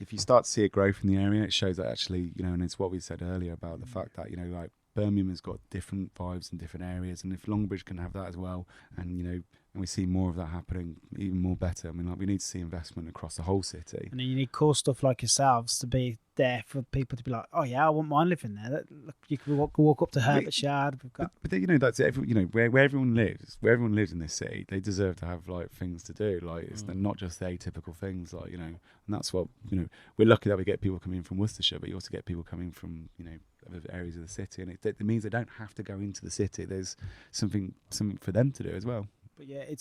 if you start to see a growth in the area, it shows that actually, and it's what we said earlier about the fact that like Birmingham has got different vibes in different areas, and if Longbridge can have that as well, and and we see more of that happening, even more better. I mean, like we need to see investment across the whole city. And then you need cool stuff like yourselves to be there for people to be like, oh yeah, I wouldn't mind living there. Look, you can walk up to Herbert's Yard. But that's it. Where everyone lives in this city, they deserve to have like things to do. Like it's not just the atypical things, like and that's what we're lucky that we get people coming from Worcestershire, but you also get people coming from other areas of the city, and it means they don't have to go into the city. There's something for them to do as well. But yeah, I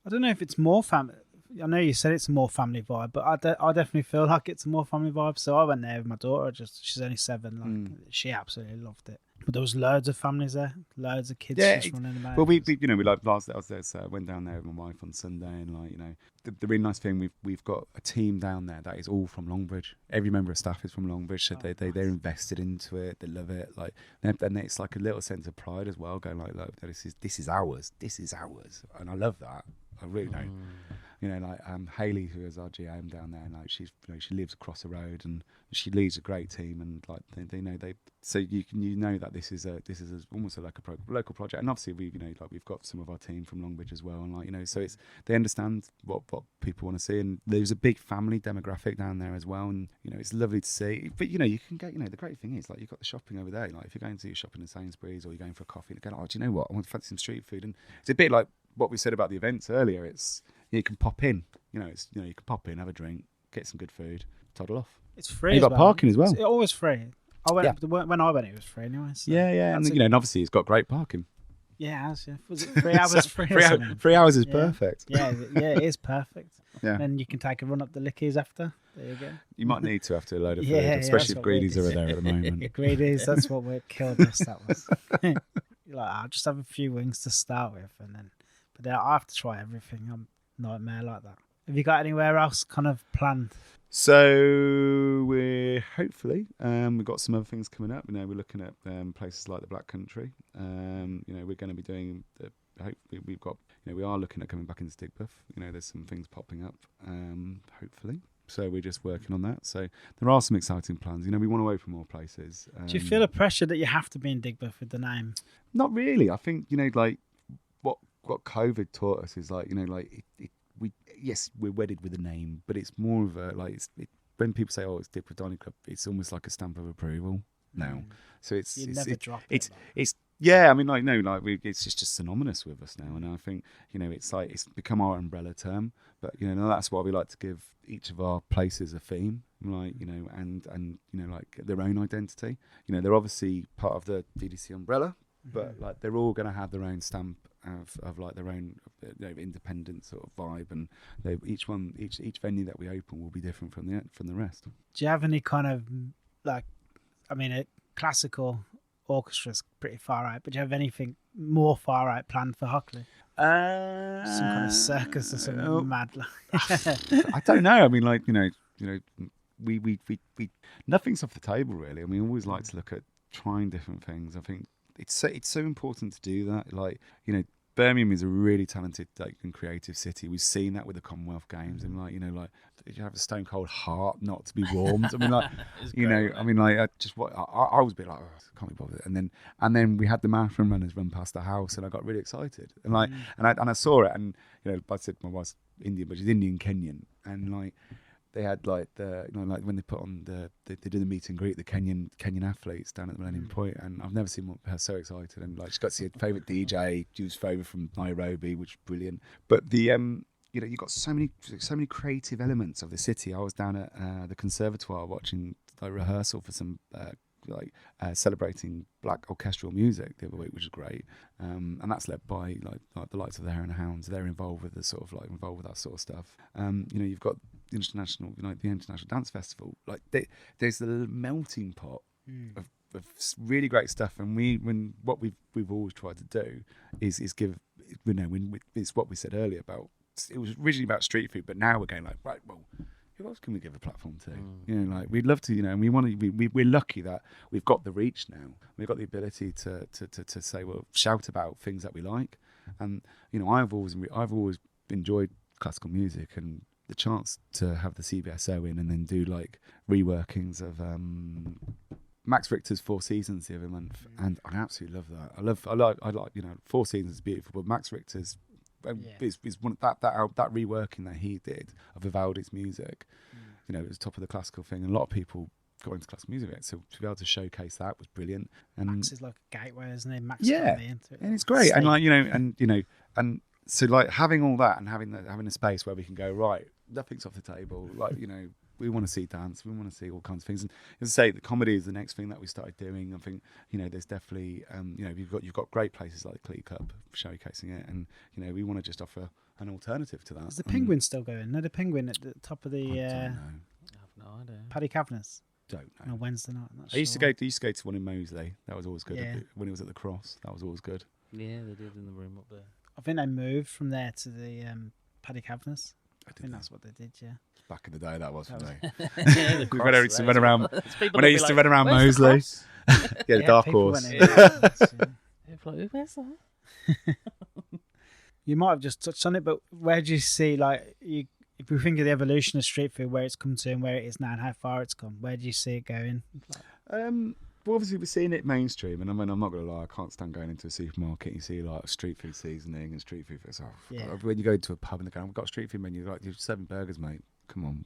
don't know if it's more family. I know you said it's a more family vibe, but I definitely feel like it's a more family vibe. So I went there with my daughter. She's only 7. She absolutely loved it. But there was loads of families there, loads of kids just running about. Well, we like last I was there, so I went down there with my wife on Sunday, and the really nice thing we've got a team down there that is all from Longbridge. Every member of staff is from Longbridge, so they're invested into it. They love it, like, and it's like a little sense of pride as well. Going like, look, this is ours, and I love that. I really do. Hayley, who is our GM down there, like she lives across the road, and she leads a great team, and like so you know that this is almost like a local project, and obviously we've got some of our team from Longbridge as well, and so they understand what people want to see, and there's a big family demographic down there as well, and it's lovely to see. But you can get the great thing is like you've got the shopping over there. Like if you're going to your shopping in Sainsbury's or you're going for a coffee, and go, oh, do you know what? I want to fancy some street food, and it's a bit like what we said about the events earlier. It's you can pop in, you can pop in, have a drink, get some good food, toddle off. It's free. And you've got parking as well. It's always free. When I went, it was free anyway. So yeah, and obviously it's got great parking. Yeah, was it 3 hours free? 3 hours is perfect. Yeah, it is perfect. Yeah. Then you can take a run up the Lickies after. There you go. You might need to after a load of food, especially if Greedies are there at the moment. Greedies, that's what we killed us. That was. You're like, I'll just have a few wings to start with, but then I have to try everything. I'm a nightmare like that. Have you got anywhere else kind of planned? So we're hopefully we've got some other things coming up. We're looking at places like the Black Country. We're going to be doing. Hopefully we've got. We are looking at coming back into Digbeth. There's some things popping up. Hopefully. So we're just working on that. So there are some exciting plans. We want to open more places. Do you feel a pressure that you have to be in Digbeth with the name? Not really. I think like what COVID taught us is like yes, we're wedded with a name, but it's more of a when people say, "Oh, it's Digbeth Dining Club," it's almost like a stamp of approval now. So it's yeah. I mean, it's just synonymous with us now, and I think it's become our umbrella term. But that's why we like to give each of our places a theme, and their own identity. They're obviously part of the DDC umbrella, but they're all going to have their own stamp of their own independent sort of vibe, and each venue that we open will be different from the rest. Do you have any kind of a classical orchestra's pretty far out, but do you have anything more far out planned for Hockley? Some kind of circus or something mad. I don't know. I mean, we nothing's off the table really. I mean, we always like to look at trying different things. I think it's so important to do that. Birmingham is a really talented and creative city. We've seen that with the Commonwealth Games, and did you have a stone cold heart not to be warmed? I mean, I was a bit like, oh, I can't be bothered. And then we had the marathon runners run past the house, and I got really excited. And I saw it, and I said my wife's Indian, but she's Indian Kenyan, and they had when they put on they did the meet and greet the Kenyan athletes down at the Millennium Point, and I've never seen her so excited, and she got to see her favourite DJ, she was favourite from Nairobi, which is brilliant. But the you've got so many creative elements of the city. I was down at the Conservatoire watching rehearsal for some celebrating black orchestral music the other week, which is great, and that's led by the likes of the Hare and Hounds. They're involved with that sort of stuff. You've got the international dance festival. There's the melting pot of really great stuff, and what we've always tried to do is give it's what we said earlier about. It was originally about street food, but now we're going right, well, who else can we give a platform to? We'd love to, and we want to. We're lucky that we've got the reach now. We've got the ability to say, well, shout about things that we like, and I've always enjoyed classical music, and the chance to have the CBSO in and then do reworkings of Max Richter's Four Seasons the other month, and I absolutely love that. I like Four Seasons is beautiful, but Max Richter's. Is one that reworking that he did of Vivaldi's music. It was top of the classical thing, and a lot of people got into classical music. So to be able to showcase that was brilliant. And Max is like a gateway, isn't he? Max got me into it. And it's great. And so having all that and having a space where we can go, right, nothing's off the table. We want to see dance, we want to see all kinds of things. And as I say, the comedy is the next thing that we started doing. I think there's definitely you've got great places like the Clee Club showcasing it, and we want to just offer an alternative to that. Is the Penguin still going? No, the Penguin at the top of the. I have no idea. Paddy Kavanagh's. Don't know. On a Wednesday night. I used to go to one in Moseley. That was always good. Yeah. When it was at the Cross, that was always good. Yeah, they did in the room up there. I think they moved from there to the Paddy Kavanagh's. I think that's what they did. Yeah. Back in the day, that was for me. Yeah, the cross, when I used to run around, run around Moseley. The Dark Horse. Where's that? You might have just touched on it, but where do you see, if we think of the evolution of street food, where it's come to and where it is now and how far it's come, where do you see it going? Well, obviously we're seeing it mainstream, and I'm not going to lie, I can't stand going into a supermarket and you see street food seasoning and street food. So when you go to a pub and they're going, we've got a street food menu, you're serving burgers, mate. Come on,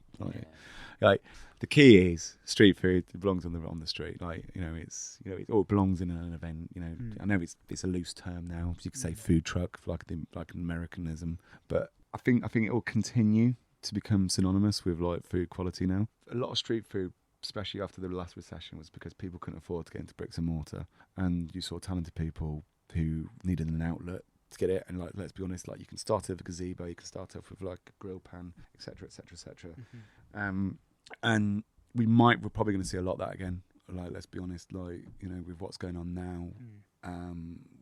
the key is street food. It belongs on the street. It belongs in an event. I know it's a loose term now. You could say food truck, like an Americanism, but I think it will continue to become synonymous with food quality now. A lot of street food, especially after the last recession, was because people couldn't afford to get into bricks and mortar, and you saw talented people who needed an outlet to get it. And let's be honest, you can start off with a gazebo, you can start off with a grill pan, etc., etc., etc. And we're probably going to see a lot of that again. Let's be honest, with what's going on now,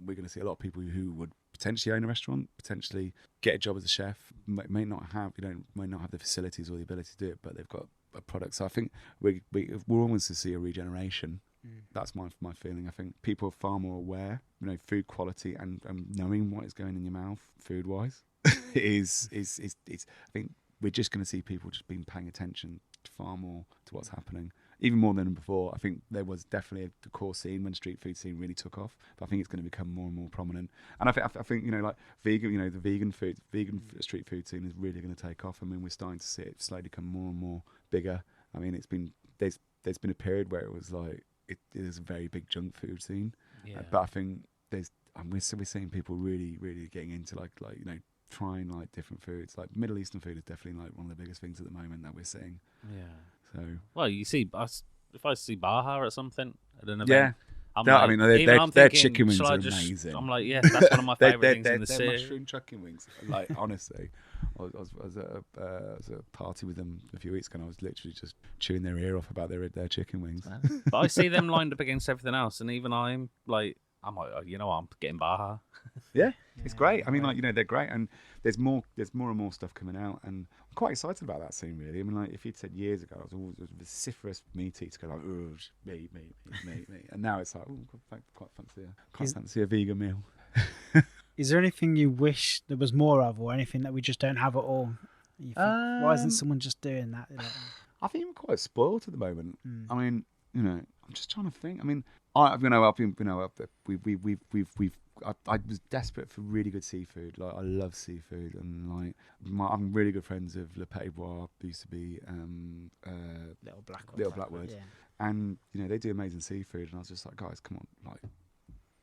we're going to see a lot of people who would potentially own a restaurant, potentially get a job as a chef. May not have the facilities or the ability to do it, but they've got a product. So I think we're almost to see a regeneration. That's my feeling. I think people are far more aware, food quality and knowing what is going in your mouth, food wise, is I think we're just going to see people just being paying attention far more to what's happening, even more than before. I think there was definitely the core scene when street food scene really took off, but I think it's going to become more and more prominent. And I think like vegan, the vegan street food scene is really going to take off. I mean, we're starting to see it slowly become more and more bigger. I mean, there's been a period where it was like it is a very big junk food scene, but I think we're seeing people really getting into like trying like different foods. Like Middle Eastern food is definitely like one of the biggest things at the moment that we're seeing. Yeah. So well, you see, if I see Baja or something at an event, yeah. I mean, their chicken wings are amazing. I'm like, yeah, that's one of my favourite things in the city. Mushroom chicken wings. Like, honestly, I was at a party with them a few weeks ago, and I was literally just chewing their ear off about their chicken wings. But I see them lined up against everything else, and even I'm like, I'm getting Baja. Yeah, it's great. I mean, like, they're great, and there's more and more stuff coming out, and I'm quite excited about that scene, really. I mean, like, if you'd said years ago, I was always a vociferous meat eater, go like, oh, meat, and now it's like, oh, quite fancy a vegan meal. Is there anything you wish there was more of, or anything that we just don't have at all? You think, why isn't someone just doing that? I think I'm quite spoiled at the moment. I mean, I'm just trying to think. I mean, I was desperate for really good seafood. Like, I love seafood, and like I'm really good friends with Le Petit Bois, who used to be Little Blackwood, and they do amazing seafood. And I was just like, guys, come on, like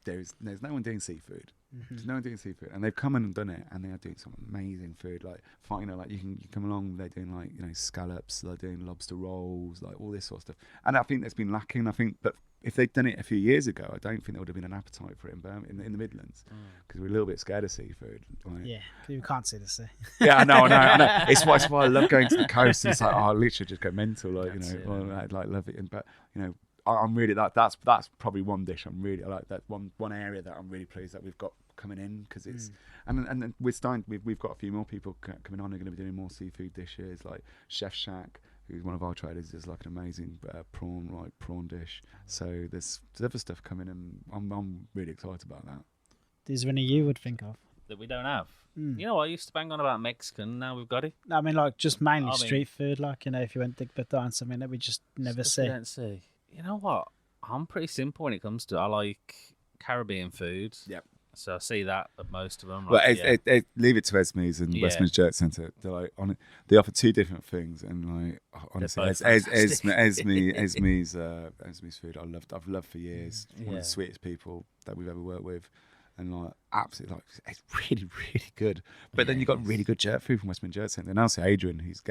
there's no one doing seafood. There's no one doing seafood, and they've come in and done it, and they are doing some amazing food. Like, like you come along, they're doing like scallops, they're doing lobster rolls, like all this sort of stuff. And I think that's been lacking. I think, but if they'd done it a few years ago, I don't think there would have been an appetite for it in Birmingham, in the Midlands, because we're a little bit scared of seafood. Like, yeah, you can't see the sea. Yeah, I know. It's why I love going to the coast. It's like, I literally just go mental, like I'd like love it. But I'm really that's probably one dish I'm really like. That one area that I'm really pleased that we've got coming in, because it's and we're starting. We've got a few more people coming on who are going to be doing more seafood dishes, like Chef Shack, who's one of our traders, does like an amazing prawn dish. So there's other stuff coming, and I'm really excited about that. Is there any you would think of that we don't have? You know, I used to bang on about Mexican. Now we've got it. I mean, like just mainly street food. Like, if you went Digbeth Dining, something that we just never see. We don't see. You know what? I'm pretty simple when it comes to. I like Caribbean food. Yep. So I see that at most of them. Well, leave it to Esme's and Westminster Jerk Centre. They're like they offer two different things, and like honestly, Esme's food I've loved for years. One of the sweetest people that we've ever worked with, and like absolutely like it's really good. But then you got really good jerk food from Westminster Jerk Centre. And also Adrian, he's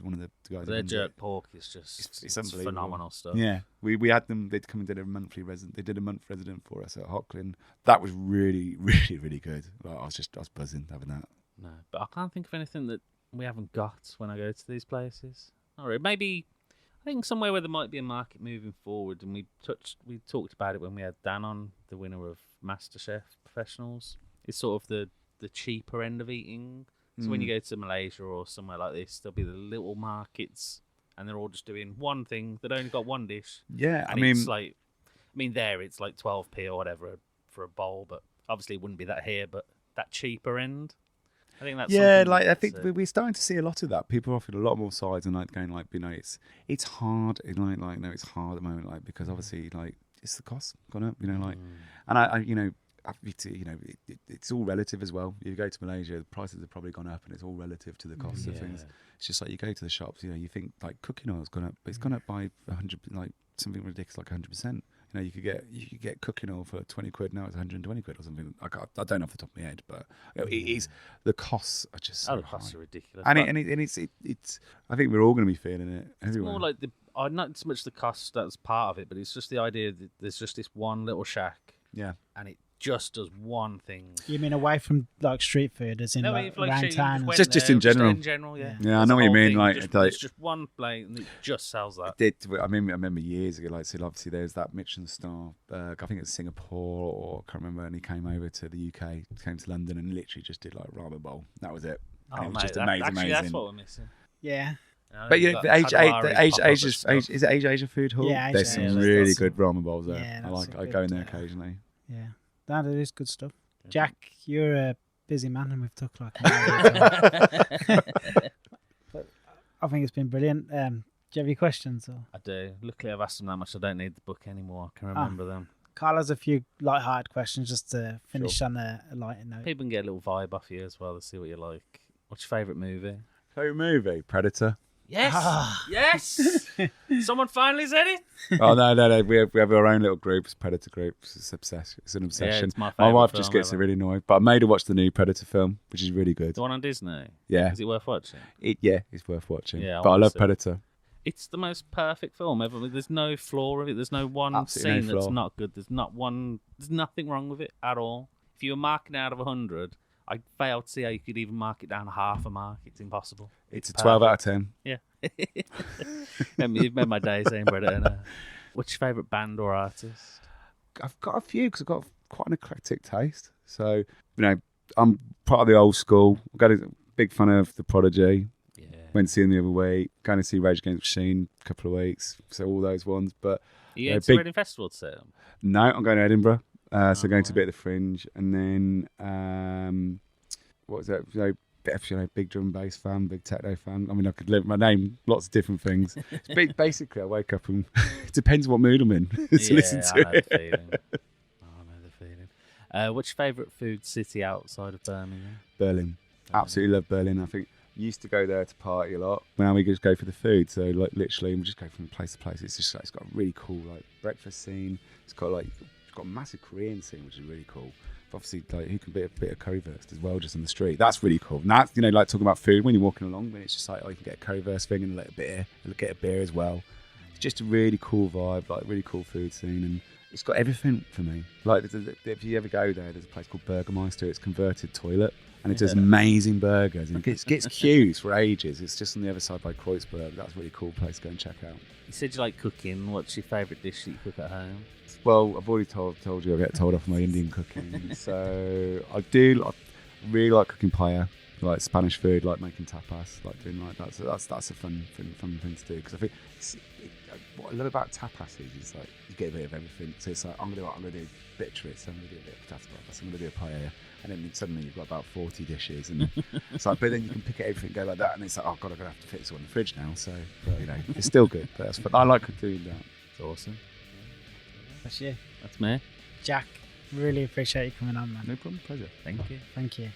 one of the guys. Their jerk pork is just it's unbelievable. Phenomenal stuff. Yeah, we had them. They'd come and did a monthly resident. They did a month resident for us at Hockley. And that was really good. Like, I was buzzing having that. No, but I can't think of anything that we haven't got when I go to these places. All right, maybe I think somewhere where there might be a market moving forward, and we talked about it when we had Dan on, the winner of MasterChef Professionals. It's sort of the cheaper end of eating. So when you go to Malaysia or somewhere like this, there'll be the little markets, and they're all just doing one thing. They've only got one dish. Yeah, and it's like, there it's like 12p or whatever for a bowl, but obviously it wouldn't be that here. But that cheaper end, I think that's I think we're starting to see a lot of that. People are offering a lot more sides and like going like, it's hard. It's hard at the moment, like, because obviously like it's the cost gone up, and it's all relative as well. You go to Malaysia, the prices have probably gone up, and it's all relative to the cost of things. It's just like you go to the shops, you think like cooking oil's gone up, but it's gone up by 100, like something ridiculous, like 100%. You could get cooking oil for 20 quid, now it's 120 quid or something. I don't know off the top of my head, but it is, the costs are just so the costs high. Are ridiculous. And it's I think we're all going to be feeling it everywhere. It's more like not so much the cost that's part of it, but it's just the idea that there's just this one little shack. Yeah. And it just does one thing. You mean away from like street food, as in like, around town? Just in general. In general, yeah. Yeah, I know what you mean. Like, it's just one plate and it just sells that. I remember years ago. Like, so obviously there's that Michelin star. I think it's Singapore, or I can't remember. And he came over to the UK, came to London, and literally just did like ramen bowl. That was it. And it was just amazing. That's what we're missing. Yeah. But you know, is it Asia Food Hall? Yeah, there's some really good ramen bowls there. Yeah, I go in there occasionally. Yeah, that is good stuff. Jack, you're a busy man, and we've talked like an hour. But I think it's been brilliant. Do you have any questions? Or? I do. Luckily, I've asked them that much. I don't need the book anymore. I can remember them. Carl has a few light-hearted questions just to finish on a lighter note. People can get a little vibe off you as well to see what you like. What's your favourite movie? Favorite movie? Predator. Yes, yes. Someone finally said it. Oh no. We have our own little groups, Predator groups. It's obsession. It's an obsession. Yeah, it's my wife film just gets ever. really annoyed. But I made her watch the new Predator film, which is really good. The one on Disney. Yeah. Is it worth watching? It's worth watching. Yeah, but I love see. Predator. It's the most perfect film ever. There's no flaw of it. There's no one Absolutely scene no that's flaw. not good. There's nothing wrong with it at all. If you were marking out of 100, I fail to see how you could even mark it down half a mark. It's impossible. It's a 12 out of 10. Yeah. You've made my day saying Predator. What's your favourite band or artist? I've got a few because I've got quite an eclectic taste. So, I'm part of the old school. I've got a big fan of The Prodigy. Yeah. Went to see them the other week. Going to see Rage Against the Machine a couple of weeks. So all those ones. But You going to Reading Festival to see them? No, I'm going to Edinburgh. So going to a bit of the Fringe. And then, what was that? Big drum and bass fan, big techno fan. I mean, I could my name lots of different things. Basically, I wake up and it depends what mood I'm in to listen to I know the feeling. What's your favourite food city outside of Birmingham? Berlin. Absolutely love Berlin. I think used to go there to party a lot. Now we just go for the food. So like literally, we just go from place to place. It's just it's got a really cool like breakfast scene. It's got a massive Korean scene, which is really cool. Obviously, like who can be a bit of currywurst as well, just on the street. That's really cool. And that's like talking about food when you're walking along. When it's just like you can get a currywurst thing and get a beer as well. It's just a really cool vibe, like really cool food scene, and it's got everything for me. Like if you ever go there, there's a place called Burgermeister. It's converted toilet, and it does amazing burgers. And it gets queues for ages. It's just on the other side by Kreuzberg. That's a really cool place to go and check out. You said you like cooking. What's your favourite dish that you cook at home? Well, I've already told you I get told off my Indian cooking. So I really like cooking paella, like Spanish food, like making tapas, like doing like that. So that's a fun thing to do, because I think what I love about tapas is like you get a bit of everything. So it's like I'm gonna do a bit of chorizo, I'm gonna do a bit of potato tapas, I'm gonna do a paella, and then suddenly you've got about 40 dishes, and it's like, but then you can pick at everything, go like that, and it's like, oh god, I'm gonna have to fit this all in the fridge now. So but, it's still good. But that's fun. I like doing that. It's awesome. That's you. That's me. Jack, really appreciate you coming on, man. No problem, pleasure. Thank you. Thank you.